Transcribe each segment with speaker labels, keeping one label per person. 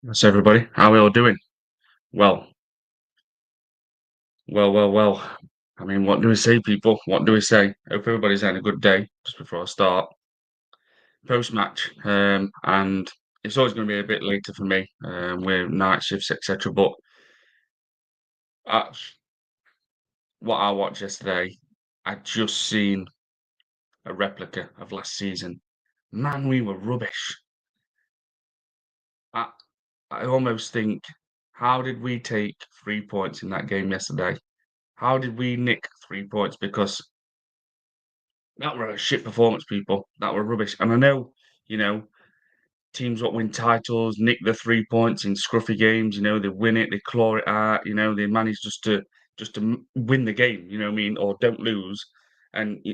Speaker 1: What's everybody? How are we all doing? Well, well. I mean, what do we say, people? What do we say? Hope everybody's having a good day. Just before I start, post-match, and it's always going to be a bit later for me. With night shifts, etc. But uh, what I watched yesterday, I just seen a replica of last season. Man, we were rubbish. I, I almost think, how did we take 3 points in that game yesterday? How did we nick 3 points? Because that were a shit performance, people. That were rubbish. And I know, you know, teams what win titles nick the 3 points in scruffy games. They win it, they claw it out. They manage just to win the game. You know what I mean, or don't lose. And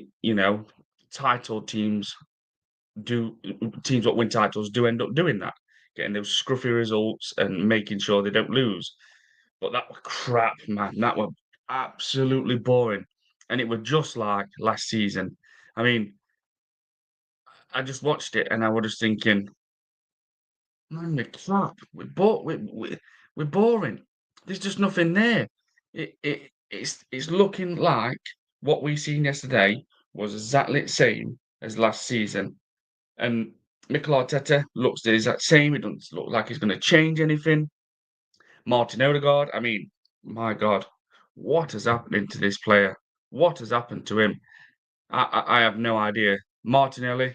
Speaker 1: title teams what win titles do end up doing that, getting those scruffy results and making sure they don't lose. But that were crap, man. That were absolutely boring, and it were just like last season. I mean, I just watched it and I was just thinking, man, we're crap. We're boring. There's just nothing there. It's looking like what we seen yesterday was exactly the same as last season. And Mikel Arteta looks the exact same. It doesn't look like he's going to change anything. Martin Odegaard, I mean, my God, what has happened to this player? What has happened to him? I have no idea. Martinelli,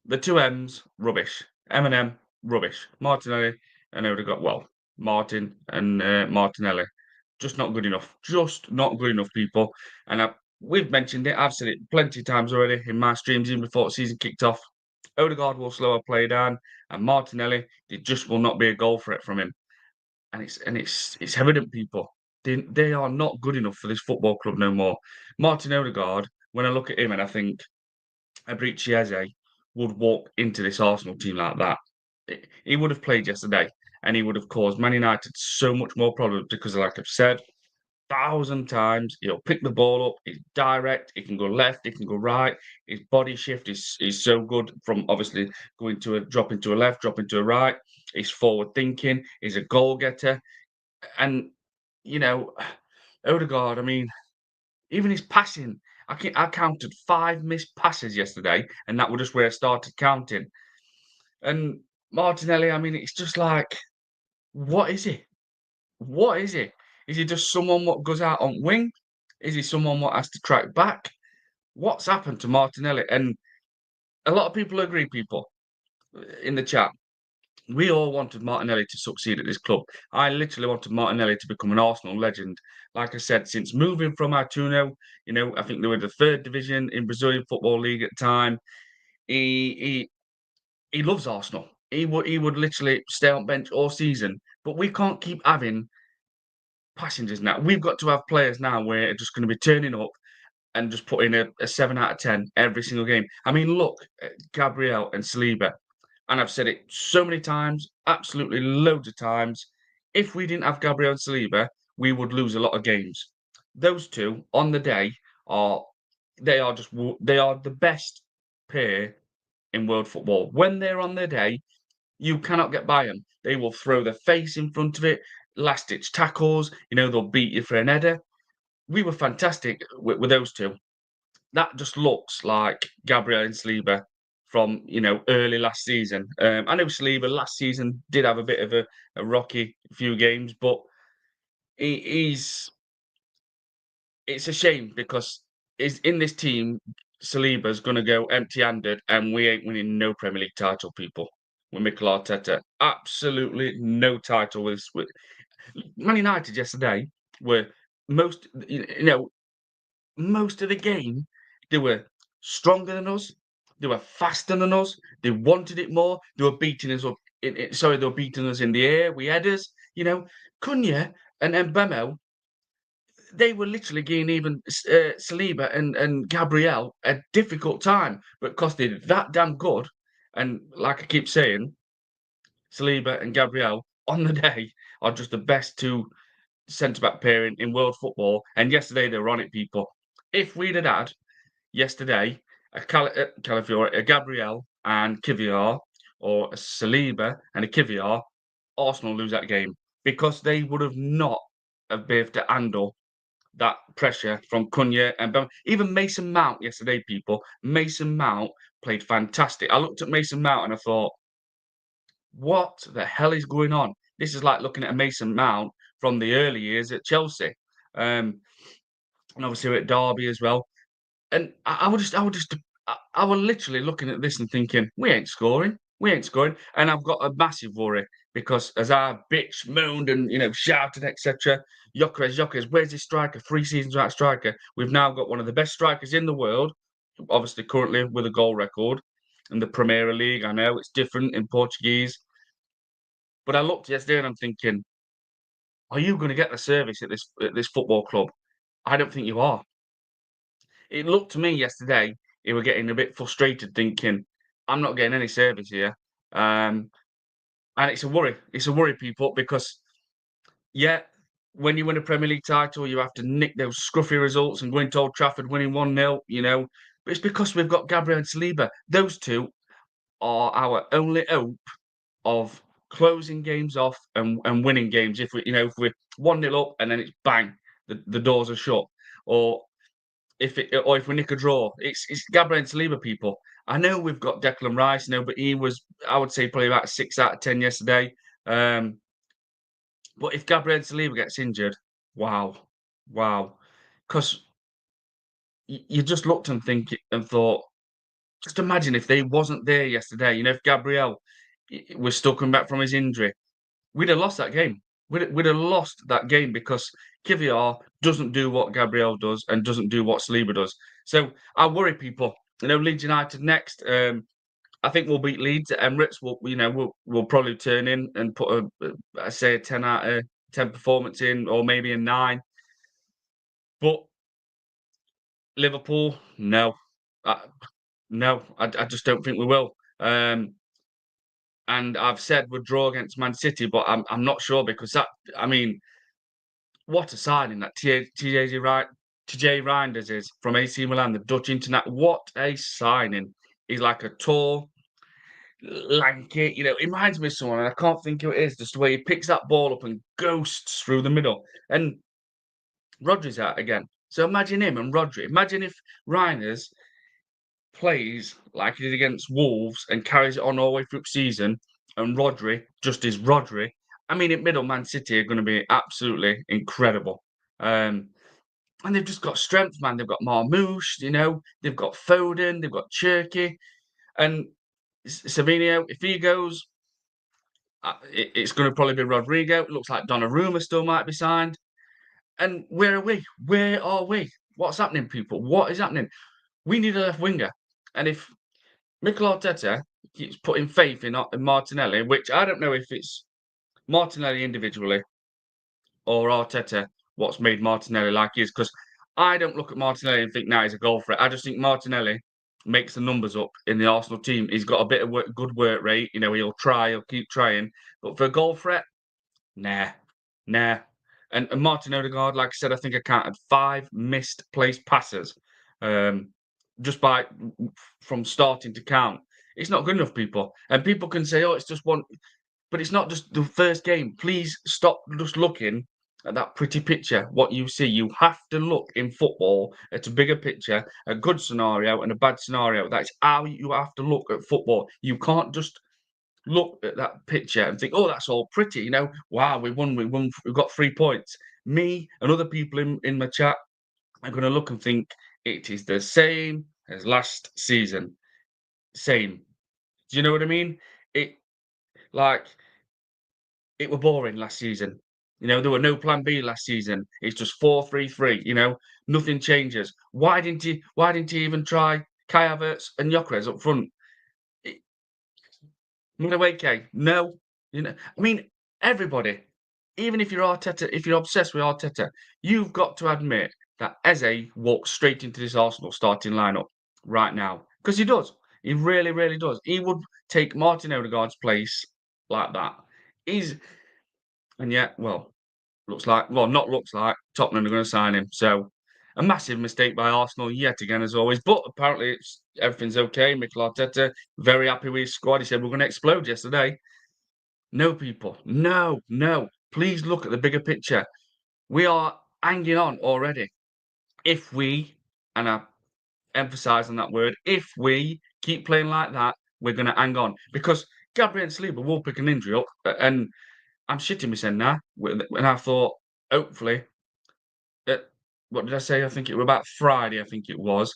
Speaker 1: the two M's, rubbish. M&M, rubbish. Martinelli and Odegaard, well, Martin and Martinelli, just not good enough. Just not good enough, people. And we've mentioned it. I've said it plenty of times already in my streams, even before the season kicked off. Odegaard will slow a play down, and Martinelli, there just will not be a goal for it from him. And it's evident, people. They are not good enough for this football club no more. Martin Odegaard, when I look at him and I think Abrichieze would walk into this Arsenal team like that. He would have played yesterday and he would have caused Man United so much more problems because, like I've said 1,000 times, he'll pick the ball up, he's direct, he can go left, he can go right. His body shift is so good from obviously going to a drop into a left, drop into a right. He's forward thinking, he's a goal getter. And, you know, Odegaard, I mean, even his passing, I counted 5 missed passes yesterday, and that was just where I started counting. And Martinelli, I mean, it's just like, what is he? What is he? Is he just someone what goes out on wing? Is he someone what has to track back? What's happened to Martinelli? And a lot of people agree, people in the chat. We all wanted Martinelli to succeed at this club. I literally wanted Martinelli to become an Arsenal legend. Like I said, since moving from Artuno, I think they were the third division in Brazilian Football League at the time. He he loves Arsenal. He would literally stay on bench all season. But we can't keep having passengers now. We've got to have players now where are just going to be turning up and just putting a 7 out of 10 every single game. I mean, look at Gabriel and Saliba. And I've said it so many times, absolutely loads of times. If we didn't have Gabriel and Saliba, we would lose a lot of games. Those two on the day are they are the best pair in world football. When they're on their day, you cannot get by them. They will throw their face in front of it, last ditch tackles. They'll beat you for an header. We were fantastic with those two. That just looks like Gabriel and Saliba from early last season. I know Saliba last season did have a bit of a rocky few games, but he's it's a shame because is in this team. Saliba's going to go empty-handed, and we ain't winning no Premier League title, people. With Mikel Arteta, absolutely no title with Man United yesterday. Were most most of the game, they were stronger than us. They were faster than us. They wanted it more. They were beating us up. Sorry, they were beating us in the air. We headers. Cunha and Mbeumo, they were literally giving even Saliba and Gabriel a difficult time, but because they're that damn good, and like I keep saying, Saliba and Gabriel on the day are just the best two centre back pairing in world football. And yesterday they were on it, people. If we'd had yesterday Calafiore, a Gabriel and Kivior, or a Saliba and a Kivior, Arsenal lose that game because they would have not have been able to handle that pressure from Cunha and even Mason Mount yesterday, people. Mason Mount played fantastic. I looked at Mason Mount and I thought, what the hell is going on? This is like looking at a Mason Mount from the early years at Chelsea. And obviously at Derby as well. And I was literally looking at this and thinking, we ain't scoring. We ain't scoring. And I've got a massive worry because as I bitched, moaned, and shouted, etc. Gyokeres, where's his striker? 3 seasons without striker. We've now got one of the best strikers in the world, obviously currently with a goal record in the Premier League. I know it's different in Portuguese. But I looked yesterday and I'm thinking, are you going to get the service at this football club? I don't think you are. It looked to me yesterday, he were getting a bit frustrated thinking, "I'm not getting any service here." And it's a worry. It's a worry, people, because, yeah, when you win a Premier League title, you have to nick those scruffy results and go into Old Trafford winning 1-0, but it's because we've got Gabriel and Saliba. Those 2 are our only hope of closing games off and winning games. If we're 1-0 up and then it's bang, the doors are shut, or if we nick a draw, it's Gabriel and Saliba, people. I know we've got Declan Rice now, but he was, I would say, probably about a 6 out of 10 yesterday. But if Gabriel and Saliba gets injured, wow, wow, because you just looked and thought, just imagine if they wasn't there yesterday. If Gabriel was still coming back from his injury, we'd have lost that game. We'd have lost that game because Kivior doesn't do what Gabriel does and doesn't do what Saliba does. So I worry, people. Leeds United next. I think we'll beat Leeds at Emirates. We'll probably turn in and put I say a 10 out of 10 performance in, or maybe a 9. But Liverpool, no, no, I just don't think we will. And I've said we'll draw against Man City, but I'm not sure because I mean, what a signing that TJ Reinders is from AC Milan, the Dutch internet. What a signing! He's like a tall, lanky, he reminds me of someone, and I can't think who it is, just the way he picks that ball up and ghosts through the middle. And Rodri's out again. So imagine him and Rodri. Imagine if Reinders plays like he did against Wolves and carries it on all the way through the season, and Rodri just is Rodri. I mean, at middle, Man City are going to be absolutely incredible. And they've just got strength, man. They've got Marmoush, they've got Foden, they've got Cherky, and Savinio. If he goes, it's going to probably be Rodrigo. It looks like Donnarumma still might be signed. And where are we? Where are we? What's happening, people? What is happening? We need a left winger. And if Mikel Arteta keeps putting faith in Martinelli, which I don't know if it's Martinelli individually or Arteta what's made Martinelli like he is, because I don't look at Martinelli and think, he's a goal threat. I just think Martinelli makes the numbers up in the Arsenal team. He's got a bit of good work rate. He'll try, he'll keep trying. But for a goal threat, nah. And Martin Odegaard, like I said, I think I counted 5 missed placed passes just from starting to count. It's not good enough, people. And people can say, it's just one. But it's not just the first game. Please stop just looking at that pretty picture, what you see. You have to look in football at a bigger picture, a good scenario and a bad scenario. That's how you have to look at football. You can't just look at that picture and think, that's all pretty, wow, we won, we've got 3 points. Me and other people in my chat are going to look and think it is the same as last season. Same. Do you know what I mean? It were boring last season. There were no plan B last season. It's just 4-3-3. Nothing changes. Why didn't he even try Kai Havertz and Gyokeres up front? Madueke, no. I mean, everybody, even if you're Arteta, if you're obsessed with Arteta, you've got to admit that Eze walks straight into this Arsenal starting lineup right now. Because he does. He really, really does. He would take Martin Odegaard's place like that. And yet, not looks like, Tottenham are going to sign him. So, a massive mistake by Arsenal yet again, as always. But apparently, everything's okay. Mikel Arteta, very happy with his squad. He said, we're going to explode yesterday. No, people. No, no. Please look at the bigger picture. We are hanging on already. If we, and I emphasize on that word, if we keep playing like that, we're going to hang on. Because Gabriel and Saliba will pick an injury up. And I'm shitting myself now. And I thought, hopefully, what did I say? I think it was about Friday, I think it was.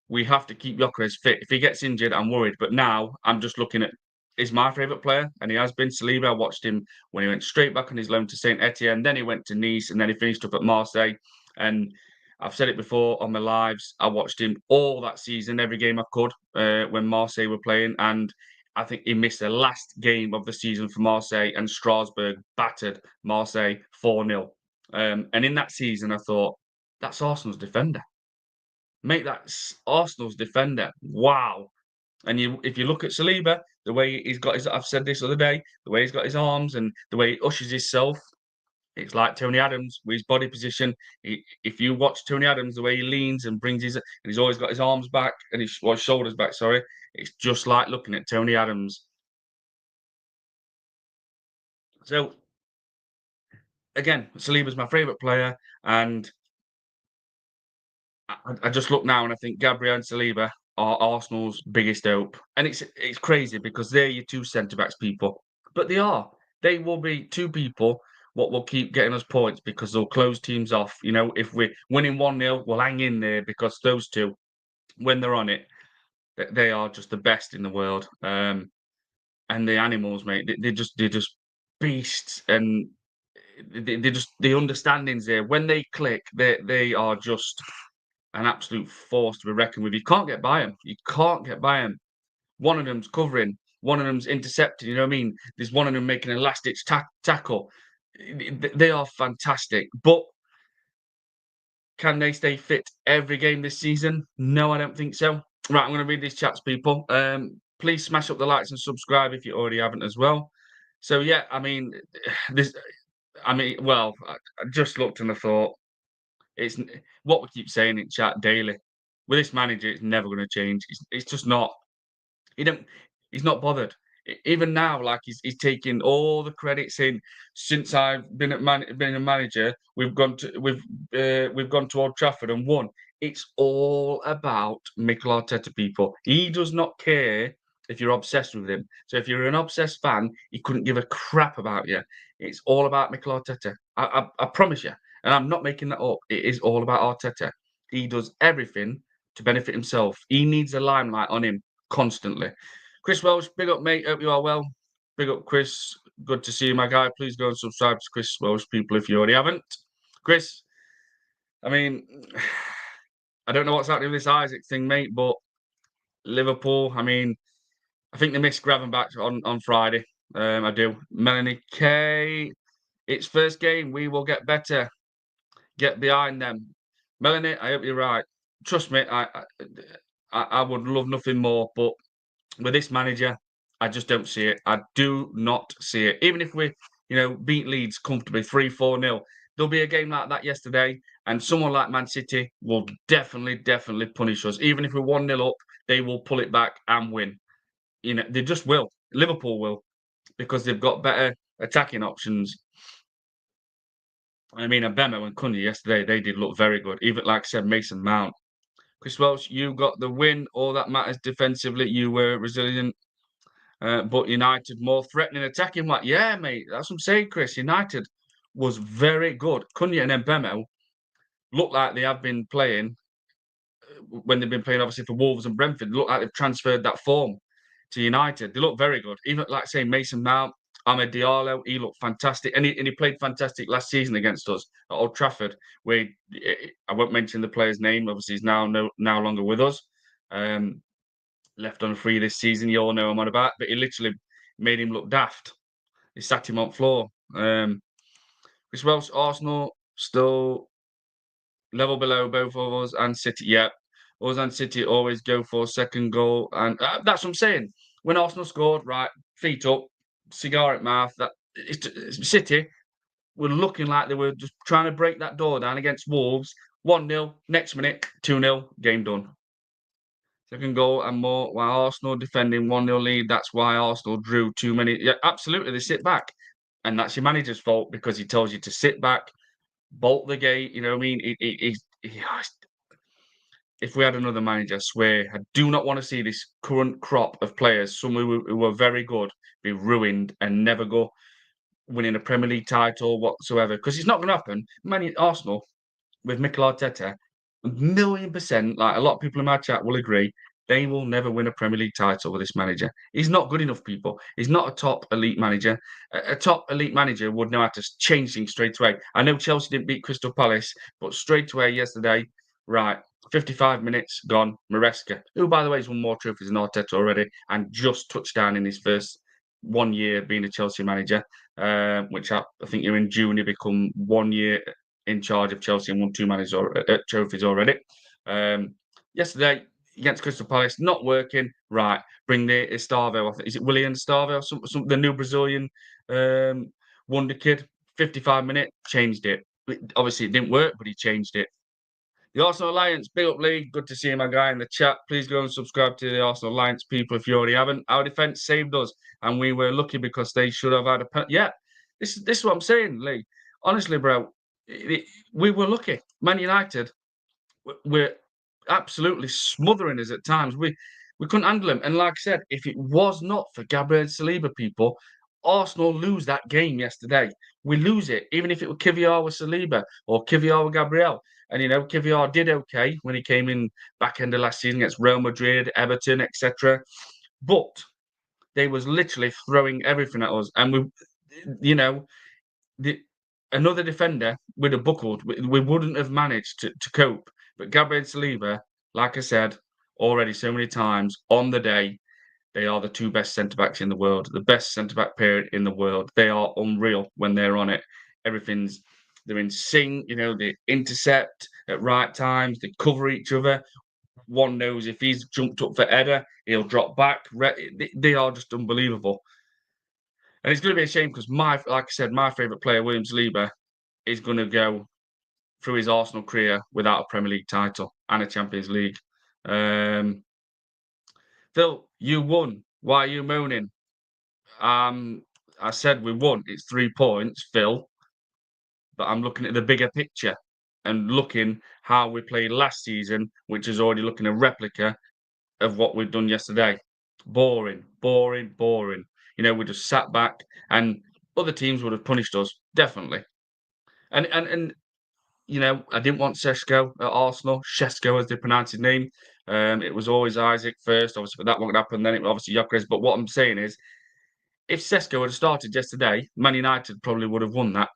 Speaker 1: We have to keep Gyokeres fit. If he gets injured, I'm worried. But now I'm just looking at he's my favourite player, and he has been. Saliba, I watched him when he went straight back on his loan to Saint Etienne. Then he went to Nice, and then he finished up at Marseille. And I've said it before on my lives. I watched him all that season, every game I could, when Marseille were playing. And I think he missed the last game of the season for Marseille, and Strasbourg battered Marseille 4-0. And in that season, I thought, that's Arsenal's defender. Mate, that's Arsenal's defender. Wow. And if you look at Saliba, the way he's got his, I've said this the other day, the way he's got his arms and the way he ushers himself, it's like Tony Adams with his body position. If you watch Tony Adams, the way he leans and brings his, and he's always got his arms back and his shoulders back, sorry, it's just like looking at Tony Adams. So, again, Saliba's my favourite player, and I just look now and I think Gabriel and Saliba are Arsenal's biggest hope. And it's crazy because they're your two centre backs people. But they are. They will be two people what will keep getting us points because they'll close teams off. You know, if we're winning 1-0, we'll hang in there because those two, when they're on it, they are just the best in the world. And the animals, mate, they're just beasts and they just the understandings there. When they click, they are just an absolute force to be reckoned with. You can't get by them. You can't get by them. One of them's covering, one of them's intercepting. You know what I mean? There's one of them making a last-ditch tackle. They are fantastic. But can they stay fit every game this season? No, I don't think so. Right, I'm going to read these chats, people. Please smash up the likes and subscribe if you already haven't as well. So yeah, I mean, this. I mean, well, I just looked and I thought it's what we keep saying in chat daily. With this manager, it's never going to change. It's just not. He don't. He's not bothered. Even now, like he's taking all the credits in. Since I've been been a manager, we've gone to Old Trafford and won. It's all about Mikel Arteta, people. He does not care if you're obsessed with him. So if you're an obsessed fan, he couldn't give a crap about you. It's all about Mikel Arteta. I promise you, and I'm not making that up. It is all about Arteta. He does everything to benefit himself. He needs the limelight on him constantly. Chris Welsh, big up, mate. Hope you are well. Big up, Chris. Good to see you, my guy. Please go and subscribe to Chris Welsh, people, if you already haven't. Chris, I mean, I don't know what's happening with this Isaac thing, mate, but Liverpool, I mean, I think they missed Gravenbach on Friday. I do. Melanie K, it's first game. We will get better. Get behind them. Melanie, I hope you're right. Trust me, I would love nothing more, but with this manager, I just don't see it. I do not see it. Even if we, beat Leeds comfortably 3-4-0, there'll be a game like that yesterday, and someone like Man City will definitely punish us. Even if we're 1-0 up, they will pull it back and win. They just will. Liverpool will, because they've got better attacking options. I mean, Mbeumo and Cunha yesterday, they did look very good. Even, like I said, Mason Mount. Chris Welsh, you got the win. All that matters defensively. You were resilient. But United more threatening, attacking. Like, yeah, mate, that's what I'm saying, Chris. United was very good. Cunha and Mbeumo look like they have been playing when they've been playing, obviously, for Wolves and Brentford. Look like they've transferred that form to United. They look very good. Even, like I say, Mason Mount, Ahmed Diallo, he looked fantastic. And he played fantastic last season against us at Old Trafford, where I won't mention the player's name. Obviously, he's now longer with us. Left on free this season. You all know I'm on about, but he literally made him look daft. He sat him on floor. Chris Welsh, Arsenal still level below both of us and City. Yeah, us and City always go for second goal, and that's what I'm saying. When Arsenal scored, right, feet up, cigar at mouth. City were looking like they were just trying to break that door down against Wolves. 1-0, next minute, 2-0, game done. Second goal and more while Arsenal defending 1-0 lead. That's why Arsenal drew too many. Yeah, absolutely. They sit back. And that's your manager's fault because he tells you to sit back, bolt the gate. You know what I mean? If we had another manager, I swear, I do not want to see this current crop of players, some who were very good, be ruined and never go winning a Premier League title whatsoever. Because it's not going to happen. Arsenal, with Mikel Arteta, 1,000,000%, like a lot of people in my chat will agree, they will never win a Premier League title with this manager. He's not good enough, people. He's not a top elite manager. A top elite manager would know how to change things straight away. I know Chelsea didn't beat Crystal Palace, but straight away yesterday, right, 55 minutes gone, Maresca, who, by the way, has won more trophies than Arteta already and just touched down in his first 1 year being a Chelsea manager, which I think you're in June, he become 1 year in charge of Chelsea and won 2 trophies already. Yesterday against Crystal Palace, not working. Right, bring the Estavo. I think, is it William Estavo? The new Brazilian wonder kid. 55 minute, changed it. Obviously, it didn't work, but he changed it. The Arsenal Alliance, big up Lee. Good to see my guy in the chat. Please go and subscribe to the Arsenal Alliance, people, if you already haven't. Our defence saved us, and we were lucky because they should have had a. Yeah, this is what I'm saying, Lee. Honestly, bro, we were lucky. Man United were absolutely smothering us at times. We couldn't handle them. And like I said, if it was not for Gabriel Saliba, people, Arsenal lose that game yesterday. We lose it, even if it were Kivior with Saliba or Kivior with Gabriel. And, Kivior did okay when he came in back end of last season against Real Madrid, Everton, etc. But they was literally throwing everything at us. And another defender would have buckled. We wouldn't have managed to cope. But Gabriel Saliba, like I said already so many times, on the day, they are the 2 best centre-backs in the world, the best centre-back period in the world. They are unreal when they're on it. They're in sync, they intercept at right times, they cover each other. One knows if he's jumped up for header, he'll drop back. They are just unbelievable. And it's going to be a shame because like I said, my favourite player, William Saliba, is going to go through his Arsenal career without a Premier League title and a Champions League. Phil, you won. Why are you moaning? I said we won. It's 3 points, Phil. But I'm looking at the bigger picture and looking how we played last season, which is already looking a replica of what we've done yesterday. Boring, boring, boring. We just sat back and other teams would have punished us, definitely. And I didn't want Šeško at Arsenal. Šeško, as they pronounce his name. It was always Isaac first, obviously, but that won't happen. Then it was obviously Gyokeres. But what I'm saying is, if Šeško had started yesterday, Man United probably would have won that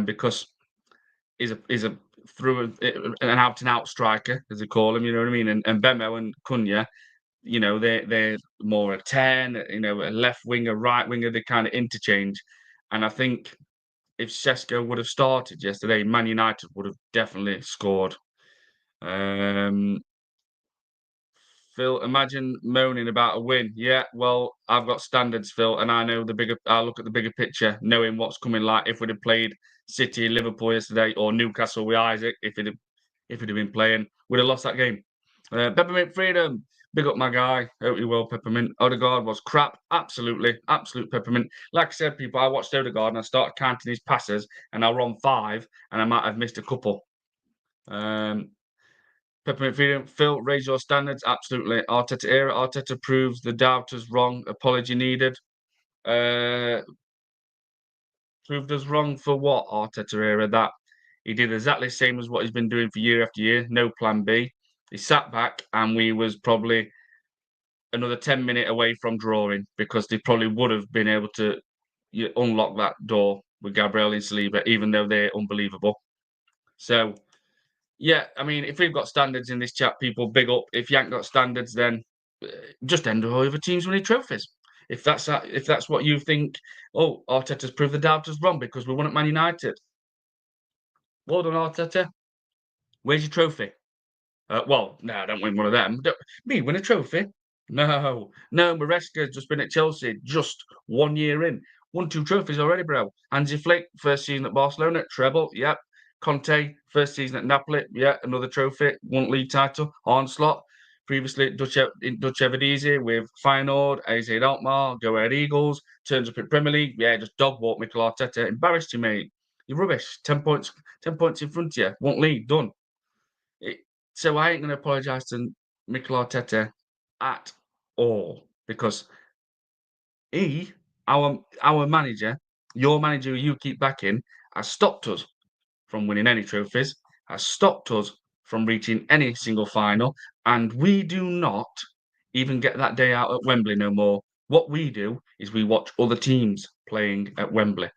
Speaker 1: because he's a through an out and out striker, as they call him. You know what I mean? And Mbeumo and Cunha, they're more a 10, a left winger, right winger. They kind of interchange, and I think if Šeško would have started yesterday, Man United would have definitely scored. Phil, imagine moaning about a win. Yeah, well, I've got standards, Phil, and I look at the bigger picture, knowing what's coming. Like if we'd have played City, Liverpool yesterday, or Newcastle with Isaac, if he'd have been playing, we'd have lost that game. Peppermint Freedom, big up my guy. Hope you well, Peppermint. Odegaard was crap, absolute Peppermint. Like I said, people, I watched Odegaard and I started counting his passes, and I were on 5, and I might have missed a couple. Peppermint Freedom, Phil, raise your standards. Absolutely. Arteta era. Arteta proves the doubters wrong. Apology needed. Proved us wrong for what, Arteta era? That he did exactly the same as what he's been doing for year after year. No plan B. He sat back and we was probably another 10 minutes away from drawing because they probably would have been able to unlock that door with Gabriel and Saliba, even though they're unbelievable. So, yeah, I mean, if we've got standards in this chat, people, big up. If you ain't got standards, then just end all other teams winning trophies. If that's what you think, Arteta's proved the doubters wrong because we won at Man United. Well done, Arteta. Where's your trophy? No, I don't win one of them. Me win a trophy? No. Maresca's just been at Chelsea, just 1 year in. Won 2 trophies already, bro. Hansi Flick, first season at Barcelona, treble, yep. Conte, first season at Napoli, yeah, another trophy, 1 league title. Arne Slot, previously in Dutch Eredivisie with Feyenoord, AZ Alkmaar, Go Ahead Eagles, turns up in Premier League, yeah, just dog walk Mikel Arteta, embarrassed you, mate. You're rubbish. 10 points in front of you, won't lead, done. So I ain't going to apologise to Mikel Arteta at all because he, our manager, your manager who you keep backing, has stopped us from winning any trophies, has stopped us from reaching any single final, and we do not even get that day out at Wembley no more. What we do is we watch other teams playing at Wembley.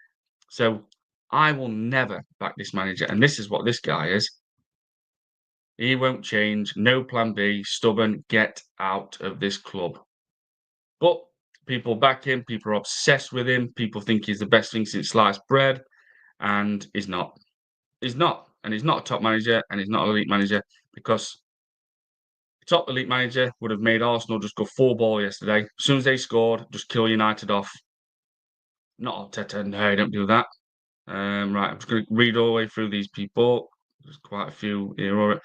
Speaker 1: So I will never back this manager, and this is what this guy is. He won't change. No plan B. Stubborn. Get out of this club. But people back him. People are obsessed with him. People think he's the best thing since sliced bread. And he's not. He's not. And he's not a top manager. And he's not an elite manager. Because top elite manager would have made Arsenal just go full ball yesterday. As soon as they scored, just kill United off. Not Arteta. No, don't do that. Right. I'm just going to read all the way through these people. There's quite a few here.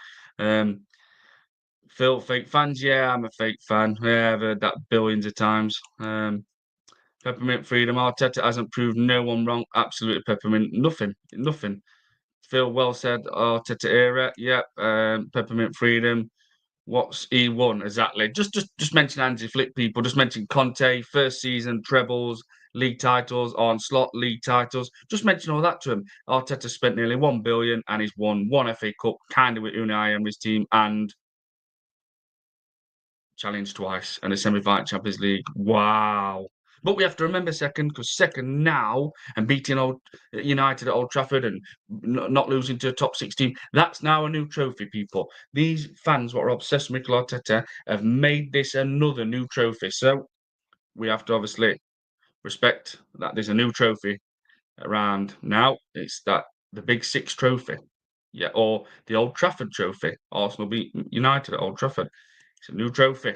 Speaker 1: Phil, fake fans? Yeah, I'm a fake fan. Yeah, I've heard that billions of times. Peppermint Freedom. Arteta hasn't proved no one wrong. Absolutely Peppermint. Nothing. Phil, well said. Arteta era. Yep. Peppermint Freedom. What's he won exactly? Just mention Hansi Flick, people. Just mention Conte, first season trebles, league titles, on slot league titles. Just mention all that to him. Arteta spent nearly 1 billion and he's won one FA Cup, kind of with Unai Emery's team, and challenged twice and a semi-final Champions League. Wow. But we have to remember second, because second now and beating old United at Old Trafford and not losing to a top 16, that's now a new trophy, people. These fans, what are obsessed with Mikel Arteta, have made this another new trophy. So we have to obviously respect that there's a new trophy around now. It's the Big Six trophy. Yeah, or the Old Trafford trophy. Arsenal beat United at Old Trafford. It's a new trophy.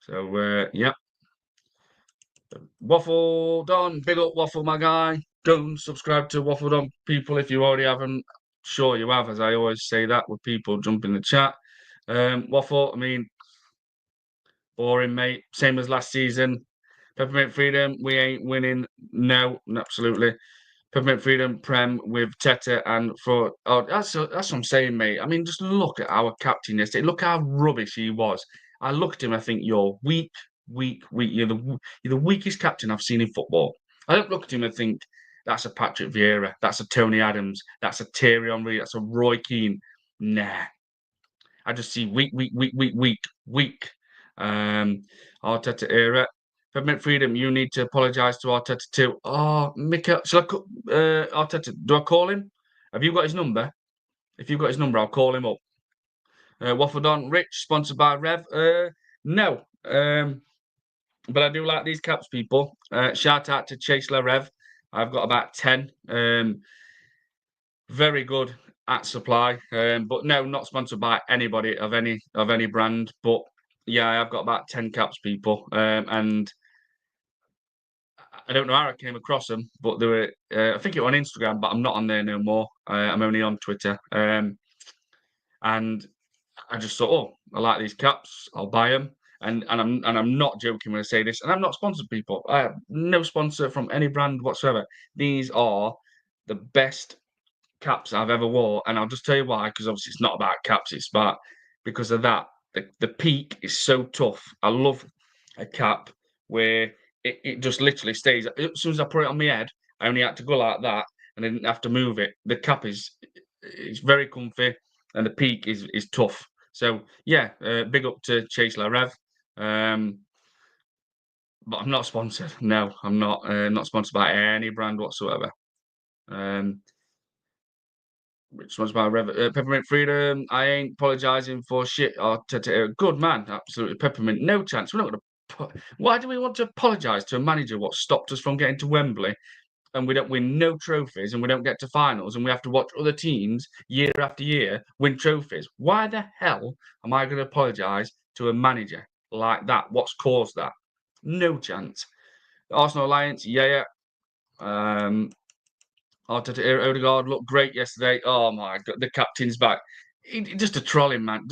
Speaker 1: So, yeah. Waffle Don, big up Waffle, my guy. Don't subscribe to Waffle Don, people, if you already haven't. Sure you have, as I always say that with people jump in the chat. Waffle, I mean, boring, mate. Same as last season. Peppermint Freedom, we ain't winning. No, absolutely. Peppermint Freedom Prem with Teta and for that's what I'm saying, mate. I mean, just look at our captain yesterday. Look how rubbish he was. I look at him, I think you're weak. You're the weakest captain I've seen in football. I don't look at him and think that's a Patrick Vieira, that's a Tony Adams, that's a Thierry Henry, that's a Roy Keane. Nah. I just see weak. Arteta era. Peppermint Freedom, you need to apologise to Arteta too. Oh, Mikel, shall I Arteta, do I call him? Have you got his number? If you've got his number, I'll call him up. Waffled on Rich, sponsored by Rev. No. But I do like these caps, people. Shout out to Chase Rev. I've got about 10. Very good at supply. But no, not sponsored by anybody of any brand. But yeah, I've got about 10 caps, people. And I don't know how I came across them, but they were, I think it was on Instagram, but I'm not on there no more. I'm only on Twitter. And I just thought, oh, I like these caps. I'll buy them. And I'm not joking when I say this. And I'm not sponsored, people. I have no sponsor from any brand whatsoever. These are the best caps I've ever wore. And I'll just tell you why, because obviously it's not about caps. It's about because of that. The peak is so tough. I love a cap where it just literally stays. As soon as I put it on my head, I only had to go like that and I didn't have to move it. The cap it's very comfy and the peak is tough. So yeah, big up to Chase Rev. But I'm not sponsored. No, I'm not sponsored by any brand whatsoever. Which one's my Peppermint Freedom? I ain't apologising for shit. Arteta, good man, absolutely. Peppermint, no chance. We're not going to. Why do we want to apologise to a manager what stopped us from getting to Wembley, and we don't win no trophies, and we don't get to finals, and we have to watch other teams year after year win trophies? Why the hell am I going to apologise to a manager like that? What's caused that? No chance. The Arsenal Alliance, yeah. Arteta, Odegaard looked great yesterday. Oh my God, the captain's back. Just a trolling man.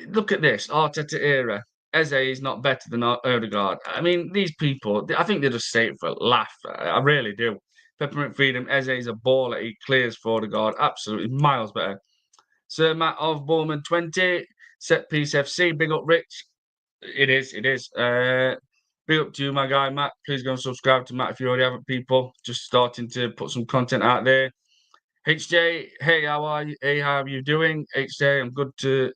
Speaker 1: look at this Arteta era. Eze is not better than Odegaard. I mean, these people, I think they just say it for a laugh. I really do. Peppermint Freedom, Eze is a baller. He clears for Odegaard. Absolutely miles better. Sir Matt of Bowman 20, Set Piece FC, big up Rich. It is, it is. Big up to you, my guy, Matt. Please go and subscribe to Matt if you already haven't, people. Just starting to put some content out there. HJ, hey, how are you? Hey, how are you doing? HJ, I'm good to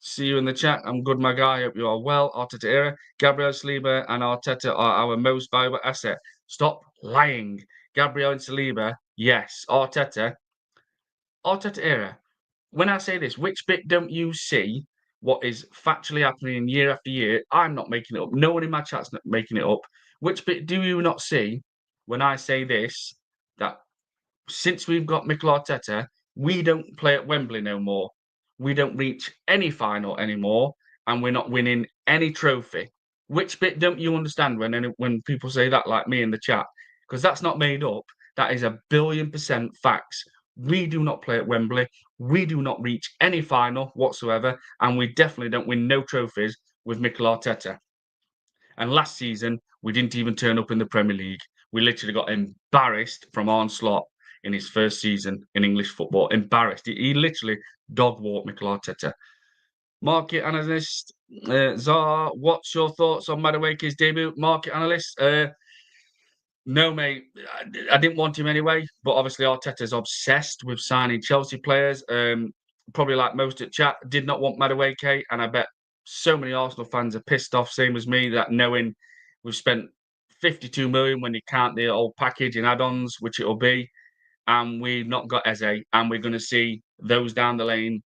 Speaker 1: see you in the chat. I'm good, my guy. Hope you are well. Arteta era. Gabriel, Saliba, and Arteta are our most valuable asset. Stop lying. Gabriel and Saliba, yes. Arteta era. When I say this, which bit don't you see what is factually happening year after year? I'm not making it up. No one in my chat's not making it up. Which bit do you not see when I say this? That since we've got Mikel Arteta, we don't play at Wembley no more. We don't reach any final anymore, and we're not winning any trophy. Which bit don't you understand when people say that, like me in the chat? Because that's not made up. That is 1,000,000,000% facts. We do not play at Wembley. We do not reach any final whatsoever, and we definitely don't win no trophies with Mikel Arteta. And last season, we didn't even turn up in the Premier League. We literally got embarrassed from Arne Slot in his first season in English football. Embarrassed. He literally dog walked Mikel Arteta. Market analyst Zar, what's your thoughts on Madueke's debut? Market analyst, no, mate. I didn't want him anyway, but obviously Arteta's obsessed with signing Chelsea players. Probably like most at chat, did not want Madueke, and I bet so many Arsenal fans are pissed off, same as me, that knowing we've spent 52 million when you count the old package and add-ons, which it'll be, and we've not got Eze, and we're going to see those down the lane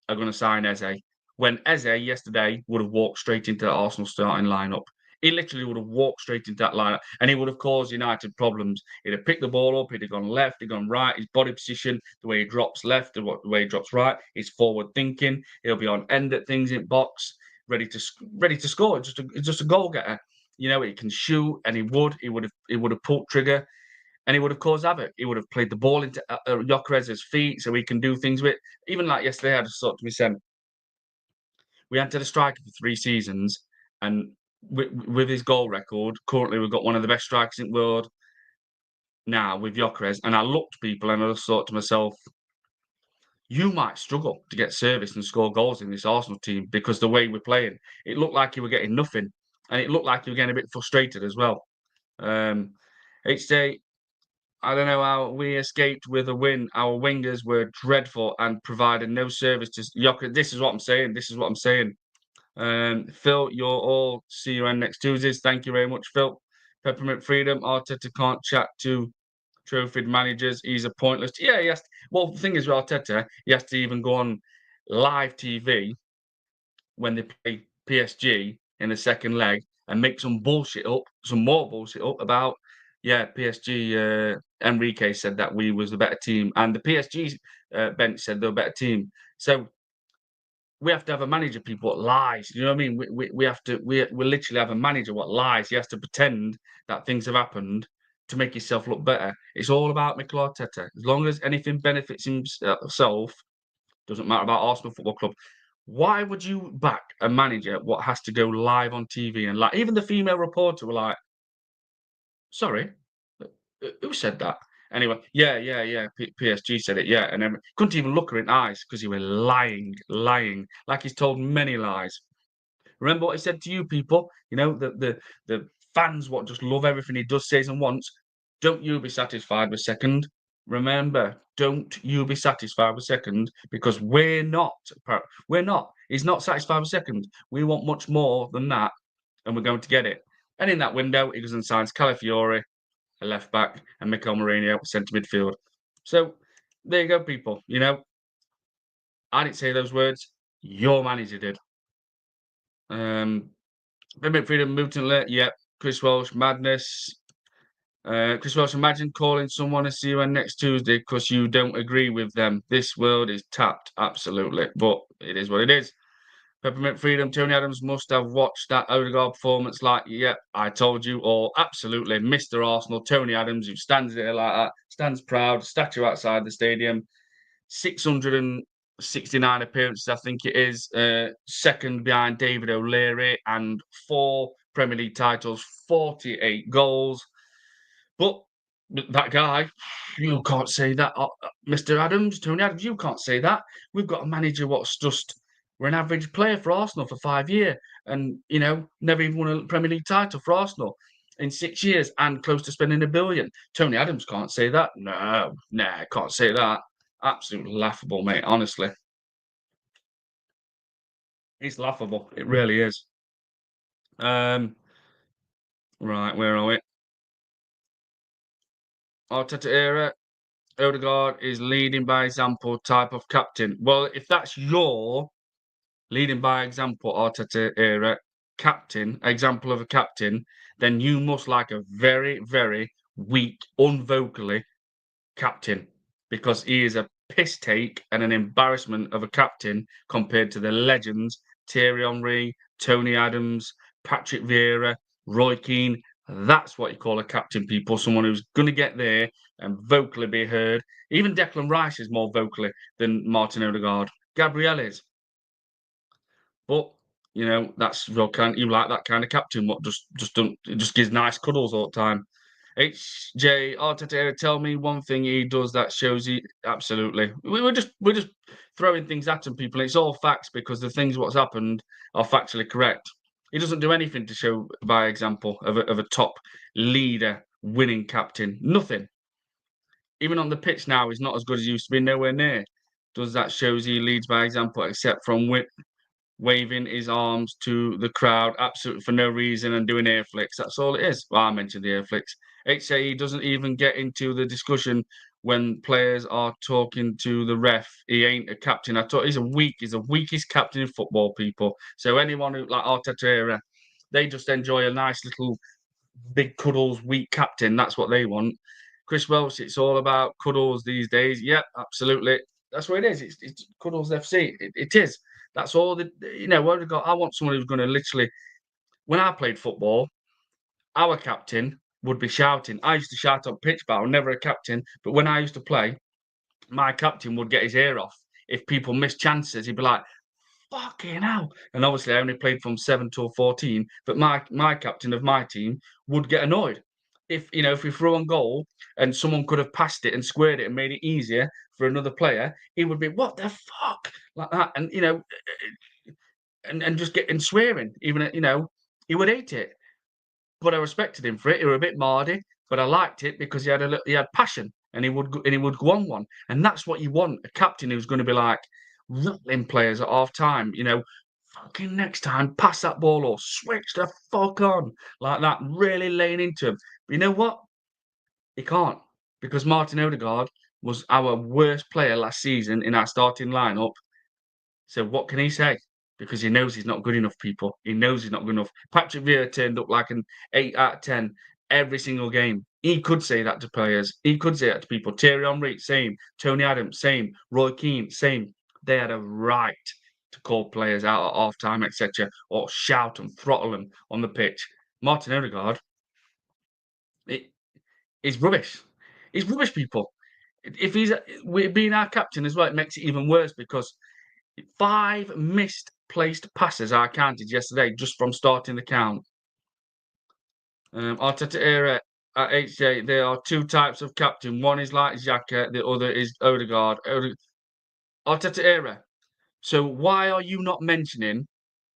Speaker 1: are going to sign Eze. When Eze yesterday would have walked straight into the Arsenal starting lineup. He literally would have walked straight into that lineup and he would have caused United problems. He'd have picked the ball up, he'd have gone left, he'd gone right, his body position, the way he drops left, the way he drops right, his forward thinking. He'll be on end at things in box, ready to score. Just a goal getter. You know, he can shoot and he would have pulled trigger and he would have caused havoc. He would have played the ball into Gyokeres' feet so he can do things with. Even like yesterday, I just thought to myself, we hadn't had a striker for 3 seasons, and with his goal record, currently we've got one of the best strikers in the world now with Gyokeres. And I looked at people and I just thought to myself, you might struggle to get service and score goals in this Arsenal team because the way we're playing, it looked like you were getting nothing, and it looked like you were getting a bit frustrated as well. HJ, I don't know how we escaped with a win. Our wingers were dreadful and provided no service to Gyokeres. This is what I'm saying. This is what I'm saying. Phil, you're all see you on next Tuesdays. Thank you very much, Phil. Peppermint Freedom. Arteta can't chat to trophied managers. He's a pointless. Yeah, he has. Well, the thing is with Arteta, he has to even go on live TV when they play PSG in the second leg and make some bullshit up, some more bullshit up about. Yeah, PSG. Enrique said that we was the better team, and the PSG bench said they're a better team. So we have to have a manager, people, what lies. You know what I mean? We have to we literally have a manager what lies. He has to pretend that things have happened to make himself look better. It's all about Mikel Arteta. As long as anything benefits himself, doesn't matter about Arsenal Football Club. Why would you back a manager what has to go live on TV and like even the female reporter were like, sorry, who said that? Anyway, yeah. PSG said it, yeah, and then couldn't even look her in the eyes because he was lying, like he's told many lies. Remember what he said to you, people? You know, the fans what just love everything he does, says, and wants. Don't you be satisfied with second. Remember, don't you be satisfied with second because we're not. We're not. He's not satisfied with second. We want much more than that, and we're going to get it. And in that window, he goes and signs Calafiore, a left back, and Mikel Mourinho, centre midfield. So there you go, people. You know, I didn't say those words. Your manager did. Payment Freedom, Mutant Lit, yep. Chris Welsh, Madness. Chris Welsh, imagine calling someone to see you on next Tuesday because you don't agree with them. This world is tapped, absolutely. But it is what it is. Peppermint Freedom, Tony Adams must have watched that Odegaard performance like, yep, I told you all. Absolutely. Mr. Arsenal, Tony Adams, who stands there like that, stands proud, statue outside the stadium. 600 and 69 appearances, I think it is. Second behind David O'Leary, and 4 Premier League titles, 48 goals. But that guy, you can't say that. Mr. Adams, Tony Adams, you can't say that. We've got a manager what's just, we're an average player for Arsenal for 5 years, and, you know, never even won a Premier League title for Arsenal in 6 years, and close to spending £1 billion. Tony Adams can't say that. No, nah, can't say that. Absolutely laughable, mate, honestly. It's laughable. It really is. Right, where are we? Arteta era. Odegaard is leading by example type of captain. Well, if that's your leading by example Arteta era captain, example of a captain, then you must like a very, very weak, unvocally captain, because he is a piss take and an embarrassment of a captain compared to the legends Thierry Henry, Tony Adams, Patrick Vieira, Roy Keane. That's what you call a captain, people. Someone who's going to get there and vocally be heard. Even Declan Rice is more vocally than Martin Odegaard. Gabriel is. But you know, that's your kind. You like that kind of captain? What just don't? It just gives nice cuddles all the time. HJ Arteta, tell me one thing he does that shows he absolutely. We're just throwing things at him, people. It's all facts because the things what's happened are factually correct. He doesn't do anything to show by example of a top leader, winning captain. Nothing. Even on the pitch now, he's not as good as he used to be. Nowhere near. Does that shows he leads by example, except from waving his arms to the crowd absolutely for no reason and doing air flicks. That's all it is. Well, I mentioned the air flicks. HA doesn't even get into the discussion when players are talking to the ref. He ain't a captain. I thought he's the weakest captain in football, people. So anyone who like Arteta, they just enjoy a nice little big cuddles, weak captain. That's what they want. Chris Welsh, it's all about cuddles these days. Yep, absolutely. That's what it is. It's cuddles FC. It is. That's all the what have got. I want someone who's going to literally. When I played football, our captain would be shouting. I used to shout on pitch, but I was never a captain. But when I used to play, my captain would get his ear off if people missed chances. He'd be like, "Fucking hell!" And obviously, I only played from 7 till 14. But my captain of my team would get annoyed if we threw on goal and someone could have passed it and squared it and made it easier for another player. He would be, "What the fuck?" like that, and and just getting swearing. Even he would hate it, but I respected him for it. He was a bit mardy, but I liked it because he had passion, and he would go on one, and that's what you want, a captain who's going to be like rattling players at half time. Fucking next time, pass that ball or switch the fuck on like that, really laying into him. But you know what? He can't, because Martin Odegaard was our worst player last season in our starting lineup. So what can he say? Because he knows he's not good enough, people. He knows he's not good enough. Patrick Vieira turned up like an 8 out of 10 every single game. He could say that to players. He could say that to people. Thierry Henry, same. Tony Adams, same. Roy Keane, same. They had a right to call players out at half time, etc., or shout and throttle them on the pitch. Martin Odegaard, he's rubbish. He's rubbish, people. If he's being our captain as well, it makes it even worse because 5 misplaced passes I counted yesterday just from starting the count. Arteta era at HJ, there are 2 types of captain. One is like Xhaka, the other is Odegaard. Arteta era. So why are you not mentioning